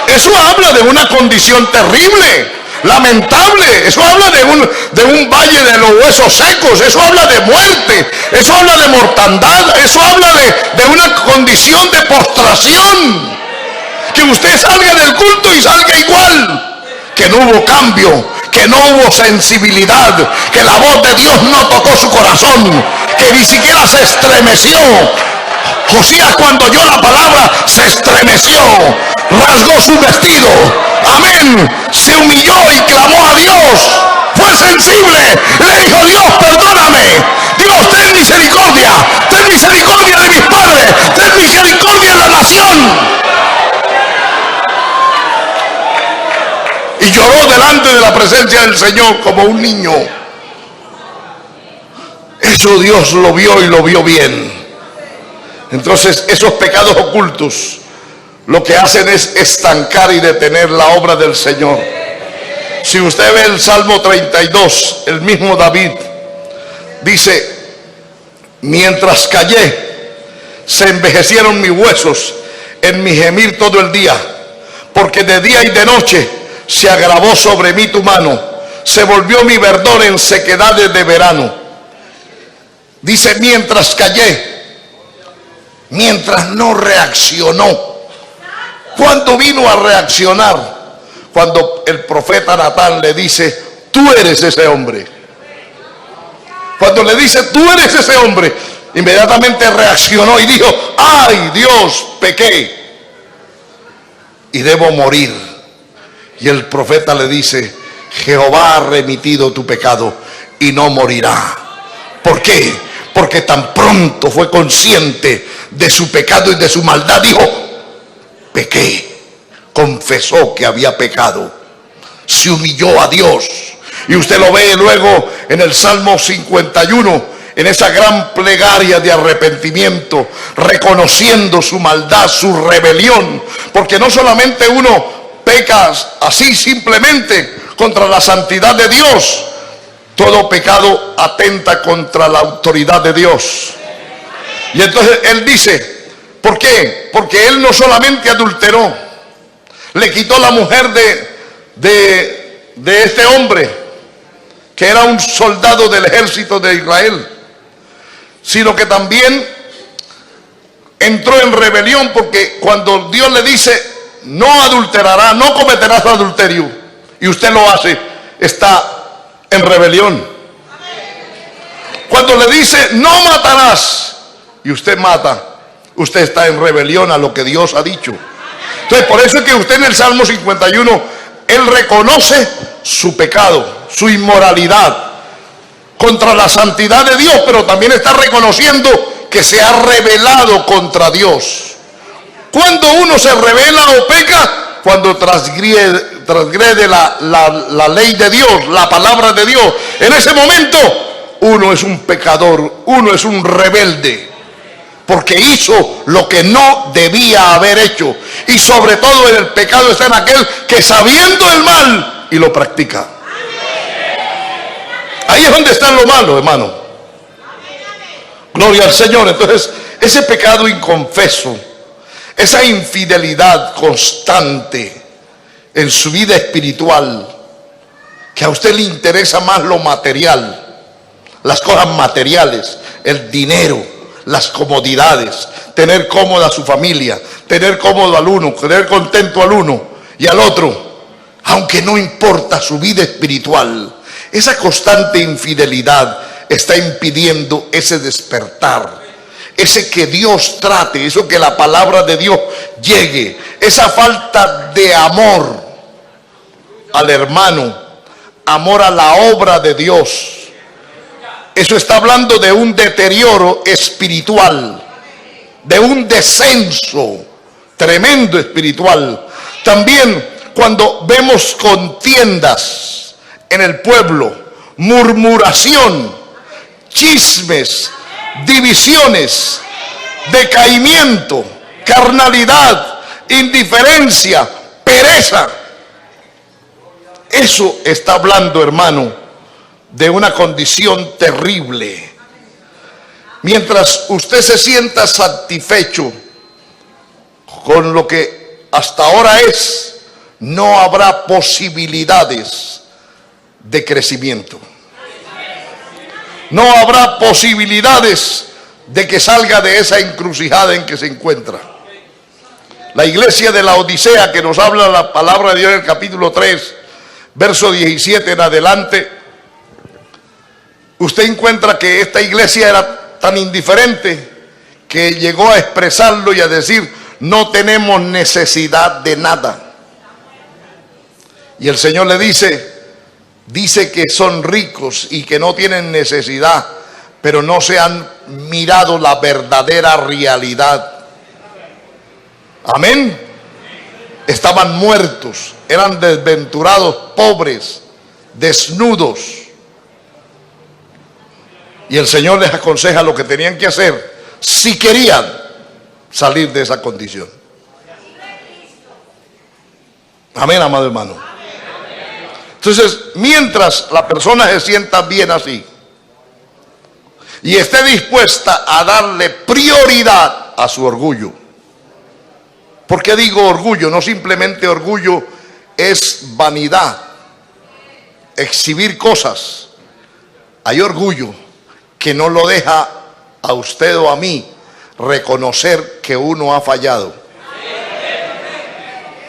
Eso habla de una condición terrible, lamentable. Eso habla de un valle de los huesos secos. Eso habla de muerte. Eso habla de mortandad. Eso habla de una condición de postración. Que usted salga del culto y salga igual. Que no hubo cambio, que no hubo sensibilidad, que la voz de Dios no tocó su corazón, que ni siquiera se estremeció. Josías, cuando oyó la palabra, se estremeció, rasgó su vestido, amén, se humilló y clamó a Dios, fue sensible, le dijo: Dios, perdóname, Dios, ten misericordia de mis padres, ten misericordia de la nación. Y lloró delante de la presencia del Señor como un niño. Eso Dios lo vio y lo vio bien. Entonces esos pecados ocultos lo que hacen es estancar y detener la obra del Señor. Si usted ve el Salmo 32, el mismo David dice: mientras callé, se envejecieron mis huesos en mi gemir todo el día, porque de día y de noche se agravó sobre mí tu mano, se volvió mi verdor en sequedades de verano. Dice: mientras callé, mientras no reaccionó. ¿Cuándo vino a reaccionar? Cuando el profeta Natán le dice: tú eres ese hombre. Cuando le dice: tú eres ese hombre, inmediatamente reaccionó y dijo: ay, Dios, pequé y debo morir. Y el profeta le dice: Jehová ha remitido tu pecado y no morirá. ¿Por qué? Porque tan pronto fue consciente de su pecado y de su maldad, dijo: pequé. Confesó que había pecado, se humilló a Dios. Y usted lo ve luego en el Salmo 51, en esa gran plegaria de arrepentimiento, reconociendo su maldad, su rebelión. Porque no solamente uno peca así simplemente contra la santidad de Dios, todo pecado atenta contra la autoridad de Dios. Y entonces él dice: ¿por qué? Porque él no solamente adulteró, le quitó la mujer de este hombre, que era un soldado del ejército de Israel, sino que también entró en rebelión, porque cuando Dios le dice: no adulterará, no cometerás adulterio, y usted lo hace, está en rebelión. Cuando le dice: no matarás, y usted mata, usted está en rebelión a lo que Dios ha dicho. Entonces, por eso es que usted en el Salmo 51, él reconoce su pecado, su inmoralidad contra la santidad de Dios, pero también está reconociendo que se ha rebelado contra Dios. Cuando uno se rebela o peca, cuando transgrede la ley de Dios, la palabra de Dios, en ese momento uno es un pecador, uno es un rebelde, porque hizo lo que no debía haber hecho. Y sobre todo el pecado está en aquel que, sabiendo el mal, y lo practica. Ahí es donde está lo malo, hermano. Gloria al Señor. Entonces, ese pecado inconfeso, esa infidelidad constante en su vida espiritual, que a usted le interesa más lo material, las cosas materiales, el dinero, las comodidades, tener cómoda a su familia, tener cómodo al uno, tener contento al uno y al otro, aunque no importa su vida espiritual. Esa constante infidelidad está impidiendo ese despertar, ese que Dios trate, eso que la palabra de Dios llegue, esa falta de amor al hermano, amor a la obra de Dios. Eso está hablando de un deterioro espiritual, de un descenso tremendo espiritual. También cuando vemos contiendas en el pueblo, murmuración, chismes, divisiones, decaimiento, carnalidad, indiferencia, pereza. Eso está hablando, hermano, de una condición terrible. Mientras usted se sienta satisfecho con lo que hasta ahora es, no habrá posibilidades de crecimiento. No habrá posibilidades de que salga de esa encrucijada en que se encuentra. La iglesia de la Odisea, que nos habla la palabra de Dios en el capítulo 3, verso 17 en adelante, usted encuentra que esta iglesia era tan indiferente que llegó a expresarlo y a decir: no tenemos necesidad de nada. Y el Señor le dice que son ricos y que no tienen necesidad, pero no se han mirado la verdadera realidad. Amén. Estaban muertos, eran desventurados, pobres, desnudos. Y el Señor les aconseja lo que tenían que hacer si querían salir de esa condición. Amén, amado hermano. Entonces, mientras la persona se sienta bien así y esté dispuesta a darle prioridad a su orgullo. ¿Por qué digo orgullo? No simplemente orgullo es vanidad, exhibir cosas. Hay orgullo que no lo deja a usted o a mí reconocer que uno ha fallado,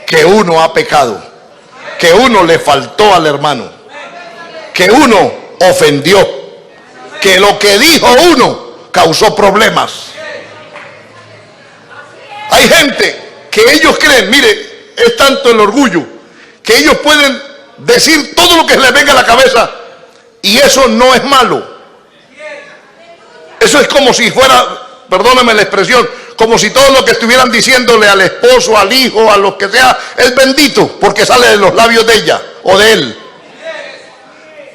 que uno ha pecado, que uno le faltó al hermano, que uno ofendió, que lo que dijo uno causó problemas. Hay gente que ellos creen, mire, es tanto el orgullo, que ellos pueden decir todo lo que les venga a la cabeza, y eso no es malo. Eso es como si fuera, perdóname la expresión, como si todo lo que estuvieran diciéndole al esposo, al hijo, a los que sea, es bendito, porque sale de los labios de ella o de él.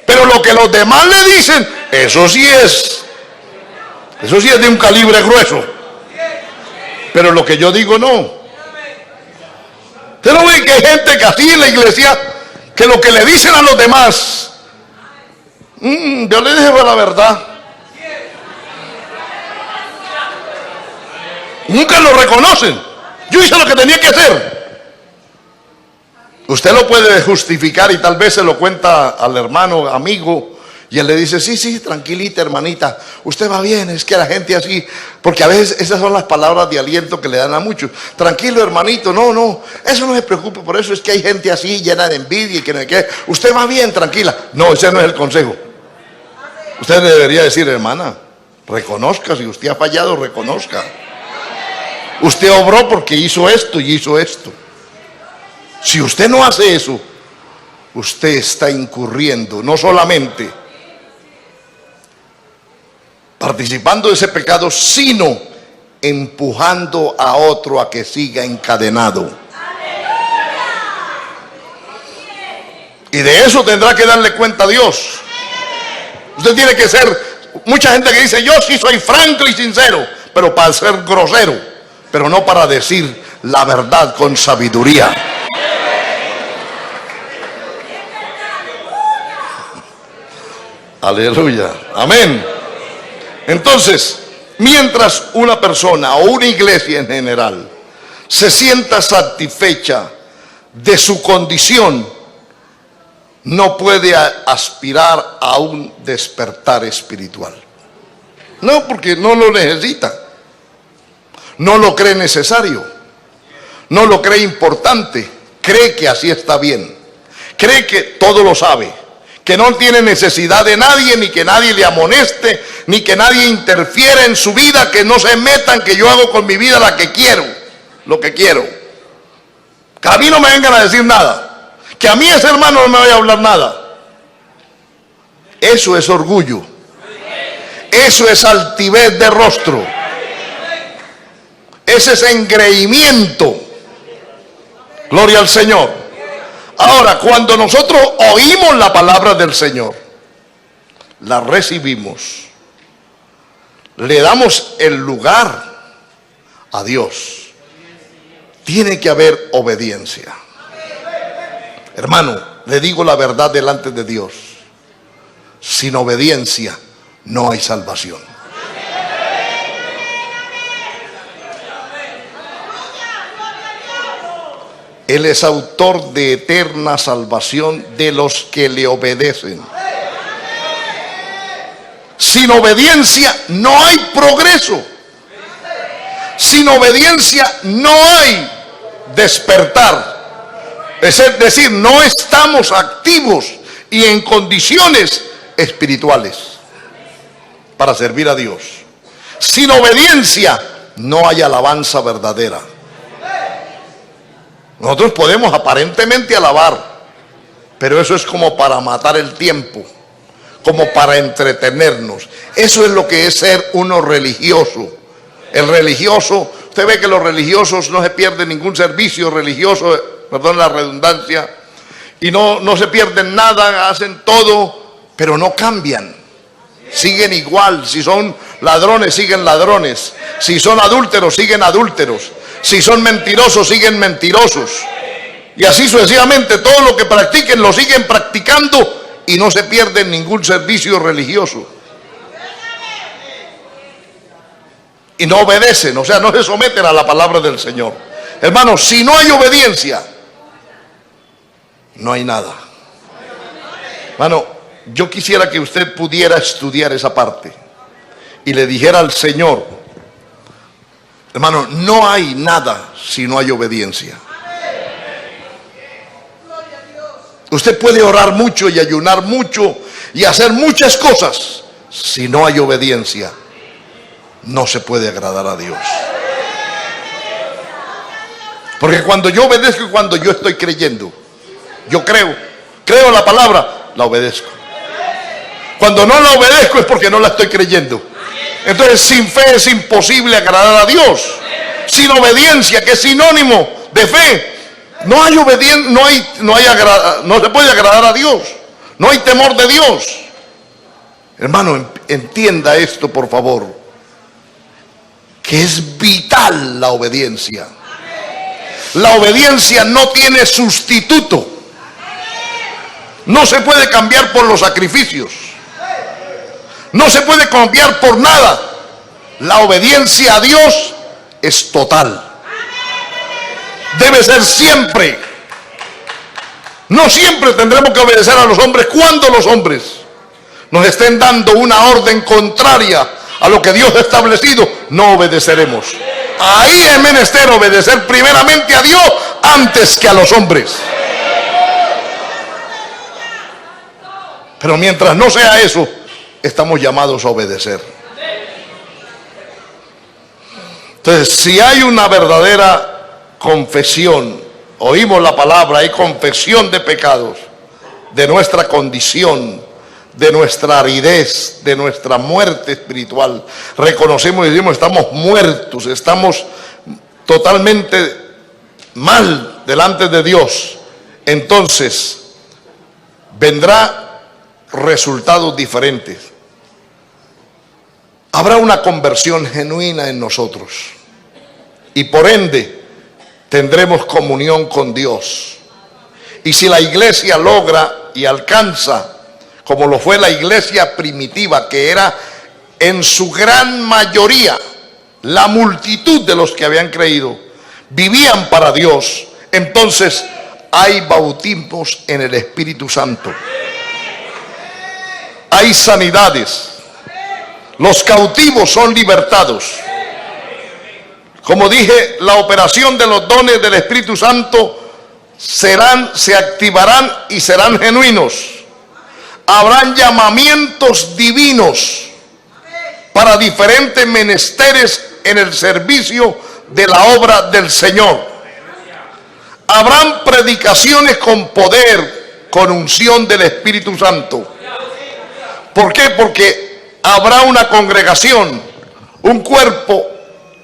Pero lo que los demás le dicen, eso sí es de un calibre grueso. Pero lo que yo digo no. Usted no ve que hay gente que así en la iglesia, que lo que le dicen a los demás, yo le dije la verdad. Nunca lo reconocen. Yo hice lo que tenía que hacer. Usted lo puede justificar y tal vez se lo cuenta al hermano, amigo, y él le dice: sí, tranquilita hermanita, usted va bien, es que la gente así, porque a veces esas son las palabras de aliento que le dan a muchos. Tranquilo hermanito, no, eso no se preocupe por eso, es que hay gente así llena de envidia y que no hay que, usted va bien, tranquila. No, ese no es el consejo. Usted debería decir: hermana, reconozca, si usted ha fallado, reconozca. Usted obró porque hizo esto y hizo esto. Si usted no hace eso, usted está incurriendo, no solamente participando de ese pecado, sino empujando a otro a que siga encadenado. Y de eso tendrá que darle cuenta a Dios. Usted tiene que ser, mucha gente que dice: yo sí soy franco y sincero, pero para ser grosero, pero no para decir la verdad con sabiduría. Aleluya, amén. Entonces, mientras una persona o una iglesia en general se sienta satisfecha de su condición, no puede aspirar a un despertar espiritual. No, porque no lo necesita, no lo cree necesario, no lo cree importante, cree que así está bien, cree que todo lo sabe, que no tiene necesidad de nadie, ni que nadie le amoneste, ni que nadie interfiera en su vida, que no se metan, que yo hago con mi vida la que quiero, lo que quiero. Que a mí no me vengan a decir nada, que a mí ese hermano no me vaya a hablar nada. Eso es orgullo, eso es altivez de rostro, ese es engreimiento. Gloria al Señor. Ahora, cuando nosotros oímos la palabra del Señor, la recibimos, le damos el lugar a Dios, tiene que haber obediencia. Hermano, le digo la verdad delante de Dios. Sin obediencia no hay salvación. Él es autor de eterna salvación de los que le obedecen. Sin obediencia no hay progreso. Sin obediencia no hay despertar. Es decir, no estamos activos y en condiciones espirituales para servir a Dios. Sin obediencia no hay alabanza verdadera. Nosotros podemos aparentemente alabar, pero eso es como para matar el tiempo, como para entretenernos. Eso es lo que es ser uno religioso. El religioso, usted ve que los religiosos no se pierden ningún servicio religioso, perdón la redundancia, y no se pierden nada, hacen todo, pero no cambian. Siguen igual. Si son ladrones, siguen ladrones. Si son adúlteros, siguen adúlteros. Si son mentirosos, siguen mentirosos. Y así sucesivamente, todo lo que practiquen lo siguen practicando y no se pierden ningún servicio religioso. Y no obedecen, o sea, no se someten a la palabra del Señor. Hermanos, si no hay obediencia, no hay nada. Hermano, yo quisiera que usted pudiera estudiar esa parte y le dijera al Señor: hermano, no hay nada si no hay obediencia. Usted puede orar mucho y ayunar mucho y hacer muchas cosas. Si no hay obediencia, no se puede agradar a Dios. Porque cuando yo obedezco y cuando yo estoy creyendo, yo creo la palabra, la obedezco. Cuando no la obedezco es porque no la estoy creyendo. Entonces, sin fe es imposible agradar a Dios. Sin obediencia, que es sinónimo de fe, no hay obediencia, no se puede agradar a Dios. No hay temor de Dios. Hermano, entienda esto, por favor, que es vital la obediencia. La obediencia no tiene sustituto. No se puede cambiar por los sacrificios. No se puede cambiar por nada. La obediencia a Dios es total. Debe ser siempre. No siempre tendremos que obedecer a los hombres. Cuando los hombres nos estén dando una orden contraria a lo que Dios ha establecido, no obedeceremos. Ahí es menester obedecer primeramente a Dios antes que a los hombres. Pero mientras no sea eso, estamos llamados a obedecer. Entonces, si hay una verdadera confesión, oímos la palabra, hay confesión de pecados, de nuestra condición, de nuestra aridez, de nuestra muerte espiritual. Reconocemos y decimos: estamos muertos, estamos totalmente mal delante de Dios. Entonces vendrá resultados diferentes. Habrá una conversión genuina en nosotros y por ende tendremos comunión con Dios. Y si la iglesia logra y alcanza, como lo fue la iglesia primitiva, que era en su gran mayoría la multitud de los que habían creído, vivían para Dios, entonces hay bautismos en el Espíritu Santo. Hay sanidades. Los cautivos son libertados. Como dije, la operación de los dones del Espíritu Santo se activarán y serán genuinos. Habrán llamamientos divinos para diferentes menesteres en el servicio de la obra del Señor. Habrán predicaciones con poder, con unción del Espíritu Santo. ¿Por qué? Porque habrá una congregación, un cuerpo,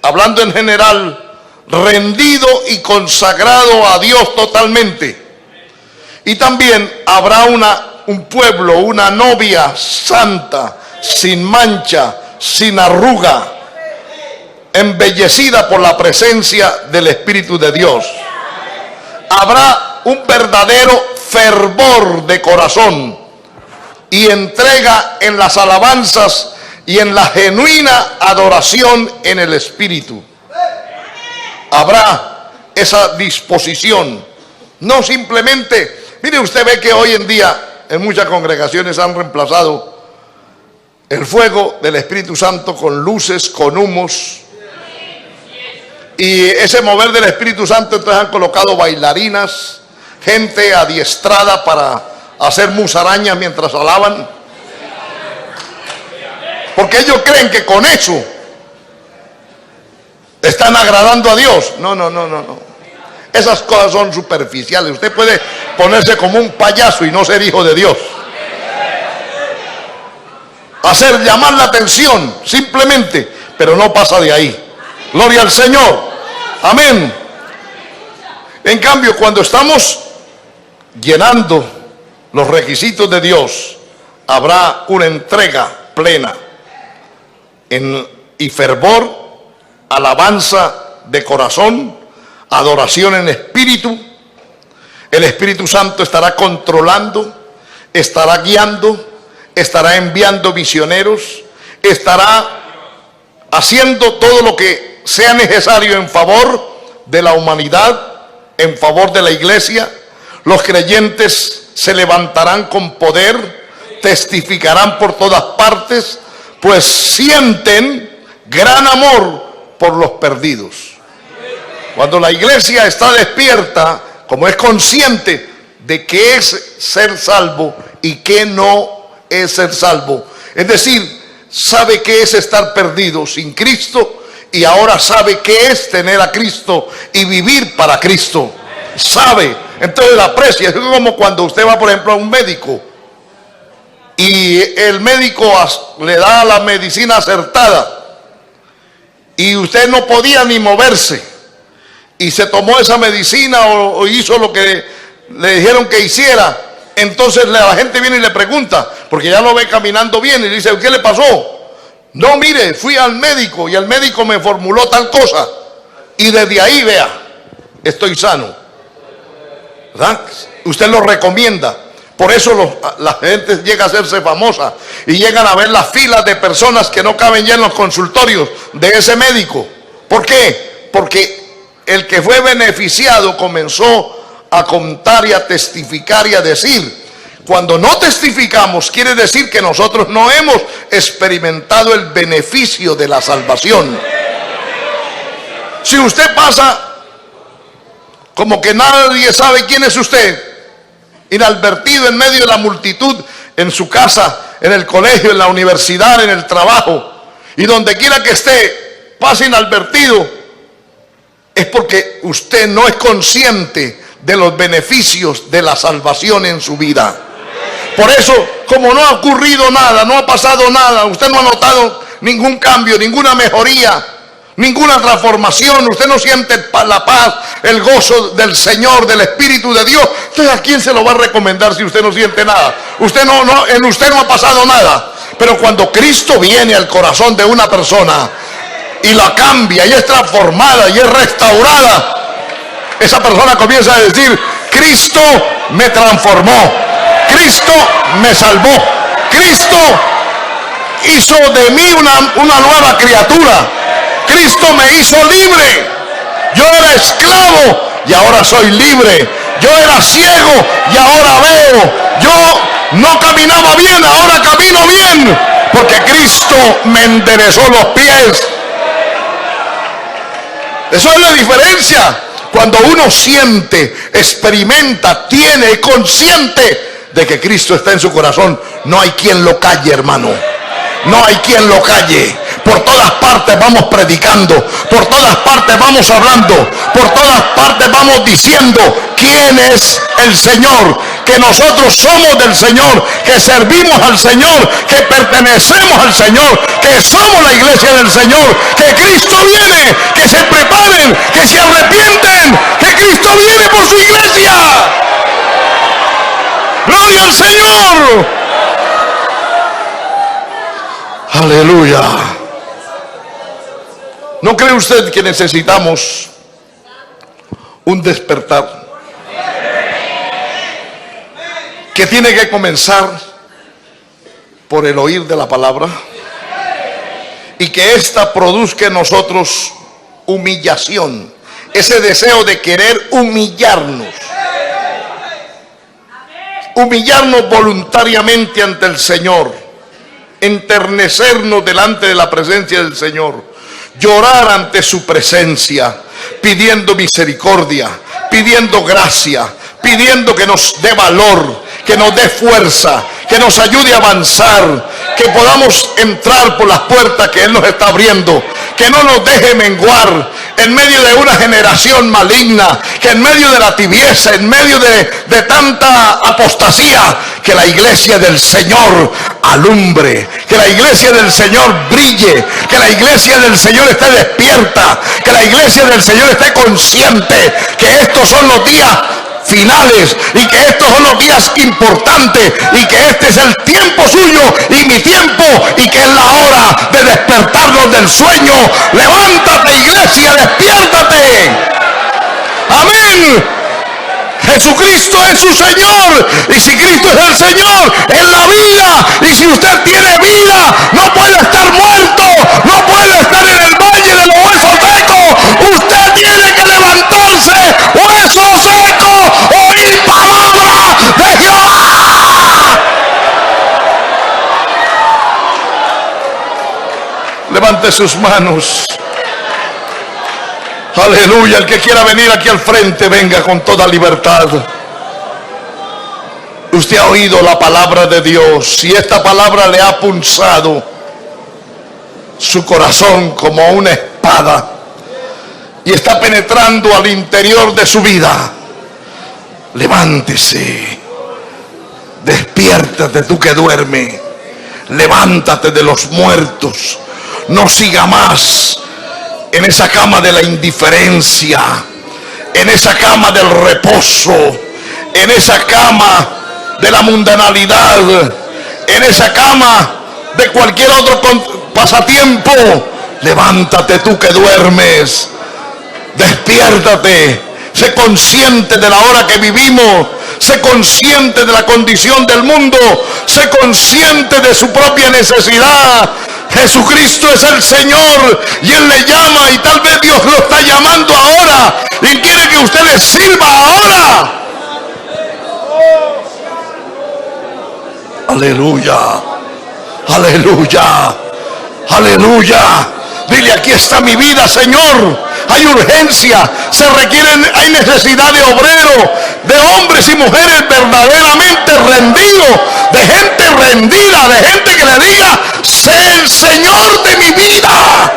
hablando en general, rendido y consagrado a Dios totalmente. Y también habrá un pueblo, una novia santa, sin mancha, sin arruga, embellecida por la presencia del Espíritu de Dios. Habrá un verdadero fervor de corazón y entrega en las alabanzas y en la genuina adoración en el Espíritu. Habrá esa disposición. No simplemente, mire, usted ve que hoy en día en muchas congregaciones han reemplazado el fuego del Espíritu Santo con luces, con humos. Y ese mover del Espíritu Santo, entonces han colocado bailarinas, gente adiestrada para hacer musarañas mientras alaban. Porque ellos creen que con eso están agradando a Dios. No. Esas cosas son superficiales. Usted puede ponerse como un payaso y no ser hijo de Dios. Hacer llamar la atención simplemente, pero no pasa de ahí. Gloria al Señor. Amén. En cambio, cuando estamos llenando los requisitos de Dios, habrá una entrega plena y fervor, alabanza de corazón, adoración en espíritu. El Espíritu Santo estará controlando, estará guiando, estará enviando misioneros, estará haciendo todo lo que sea necesario en favor de la humanidad, en favor de la iglesia. Los creyentes se levantarán con poder, testificarán por todas partes, pues sienten gran amor por los perdidos. Cuando la iglesia está despierta, como es consciente de qué es ser salvo y qué no es ser salvo, es decir, sabe qué es estar perdido sin Cristo y ahora sabe qué es tener a Cristo y vivir para Cristo. Sabe, entonces la aprecia. Es como cuando usted va, por ejemplo, a un médico y el médico le da la medicina acertada y usted no podía ni moverse y se tomó esa medicina o hizo lo que le dijeron que hiciera. Entonces la gente viene y le pregunta, porque ya lo ve caminando bien, y le dice: ¿qué le pasó? No, mire, fui al médico y el médico me formuló tal cosa y desde ahí, vea, estoy sano. ¿Verdad? Usted lo recomienda. Por eso la gente llega a hacerse famosa y llegan a ver las filas de personas que no caben ya en los consultorios de ese médico. ¿Por qué? Porque el que fue beneficiado comenzó a contar y a testificar y a decir. Cuando no testificamos, quiere decir que nosotros no hemos experimentado el beneficio de la salvación. Si usted pasa como que nadie sabe quién es usted, inadvertido en medio de la multitud, en su casa, en el colegio, en la universidad, en el trabajo, y donde quiera que esté, pasa inadvertido, es porque usted no es consciente de los beneficios de la salvación en su vida. Por eso, como no ha ocurrido nada, no ha pasado nada, usted no ha notado ningún cambio, ninguna mejoría, ninguna transformación, usted no siente la paz, el gozo del Señor, del Espíritu de Dios, entonces ¿a quién se lo va a recomendar si usted no siente nada? En usted no ha pasado nada. Pero cuando Cristo viene al corazón de una persona y la cambia y es transformada y es restaurada, esa persona comienza a decir: Cristo me transformó, Cristo me salvó, Cristo hizo de mí una nueva criatura, Cristo me hizo libre. Yo era esclavo y ahora soy libre. Yo era ciego y ahora veo. Yo no caminaba bien, ahora camino bien, porque Cristo me enderezó los pies. Eso es la diferencia. Cuando uno siente, experimenta, tiene, es consciente de que Cristo está en su corazón, no hay quien lo calle, hermano. No hay quien lo calle. Por todas partes vamos predicando, por todas partes vamos hablando, por todas partes vamos diciendo quién es el Señor, que nosotros somos del Señor, que servimos al Señor, que pertenecemos al Señor, que somos la iglesia del Señor, que Cristo viene, que se preparen, que se arrepienten, que Cristo viene por su iglesia. ¡Gloria al Señor! ¡Aleluya! ¿No cree usted que necesitamos un despertar? que tiene que comenzar por el oír de la palabra, y que ésta produzca en nosotros humillación, ese deseo de querer humillarnos voluntariamente ante el Señor, enternecernos delante de la presencia del Señor, llorar ante su presencia, pidiendo misericordia, pidiendo gracia, pidiendo que nos dé valor, que nos dé fuerza, que nos ayude a avanzar, que podamos entrar por las puertas que Él nos está abriendo, que no nos deje menguar en medio de una generación maligna, que en medio de la tibieza, en medio de tanta apostasía, que la iglesia del Señor alumbre, que la iglesia del Señor brille, que la iglesia del Señor esté despierta, que la iglesia del Señor esté consciente que estos son los días finales y que estos son los días importantes y que este es el tiempo suyo y mi tiempo, y que es la hora de despertarnos del sueño. Levántate, iglesia, despiértate. Amén. Jesucristo es su Señor, y si Cristo es el Señor, es la vida, y si usted tiene vida, no puede estar muerto, no puede estar en el valle de los huesos secos. Usted tiene que levantarse, huesos secos, oír palabra de Jehová. Levante sus manos. Aleluya. El que quiera venir aquí al frente, venga con toda libertad. Usted ha oído la palabra de Dios, y esta palabra le ha punzado su corazón como una espada, y está penetrando al interior de su vida. Levántese, despiértate tú que duerme, levántate de los muertos. No siga más en esa cama de la indiferencia, en esa cama del reposo, en esa cama de la mundanalidad, en esa cama de cualquier otro pasatiempo. Levántate tú que duermes, despiértate, sé consciente de la hora que vivimos, sé consciente de la condición del mundo, sé consciente de su propia necesidad. Jesucristo es el Señor y Él le llama, y tal vez Dios lo está llamando ahora y quiere que usted le sirva ahora. Aleluya, aleluya, aleluya. Dile: aquí está mi vida, Señor. Hay urgencia, se requieren, hay necesidad de obreros, de hombres y mujeres verdaderamente rendidos, de gente rendida, de gente que le diga: sé el Señor de mi vida,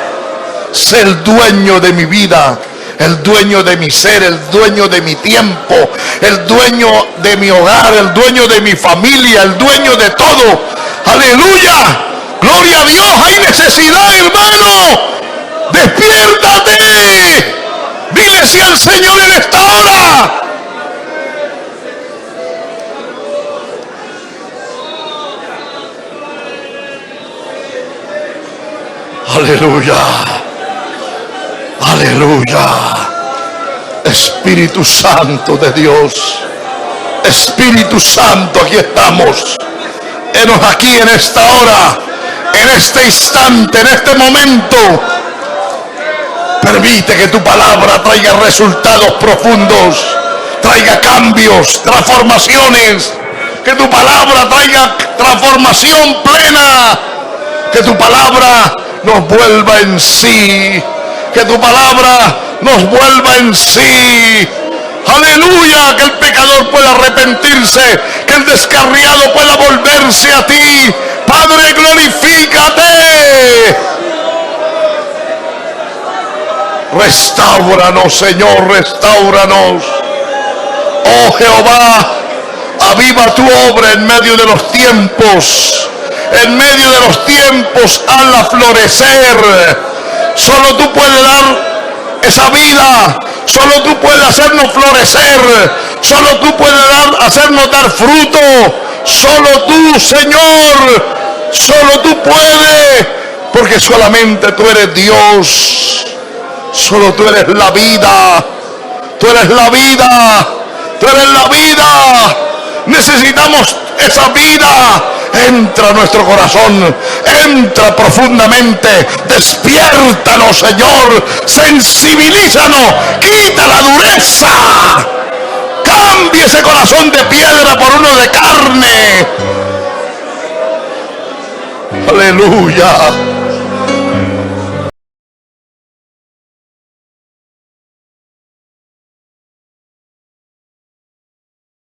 sé el dueño de mi vida, el dueño de mi ser, el dueño de mi tiempo, el dueño de mi hogar, el dueño de mi familia, el dueño de todo. Aleluya, gloria a Dios. Hay necesidad, hermano. Despiértate, dile sí al Señor en esta hora. Aleluya, aleluya. Espíritu Santo de Dios, Espíritu Santo, aquí estamos. Henos aquí en esta hora, en este instante, en este momento. Permite que tu palabra traiga resultados profundos, traiga cambios, transformaciones. Que tu palabra traiga transformación plena. Que tu palabra nos vuelva en sí. Que tu palabra nos vuelva en sí. Aleluya. Que el pecador pueda arrepentirse, que el descarriado pueda volverse a ti. Padre, glorifícate. Restáuranos, Señor, restáuranos. Oh Jehová, aviva tu obra en medio de los tiempos. En medio de los tiempos, hazla florecer. Solo tú puedes dar esa vida. Solo tú puedes hacernos florecer. Solo tú puedes hacernos dar fruto. Solo tú, Señor. Solo tú puedes. Porque solamente tú eres Dios. Solo tú eres la vida. Tú eres la vida. Tú eres la vida. necesitamos esa vida. Entra a nuestro corazón, entra profundamente, despiértanos, Señor, sensibilízanos, quita la dureza, cambia ese corazón de piedra por uno de carne. Aleluya.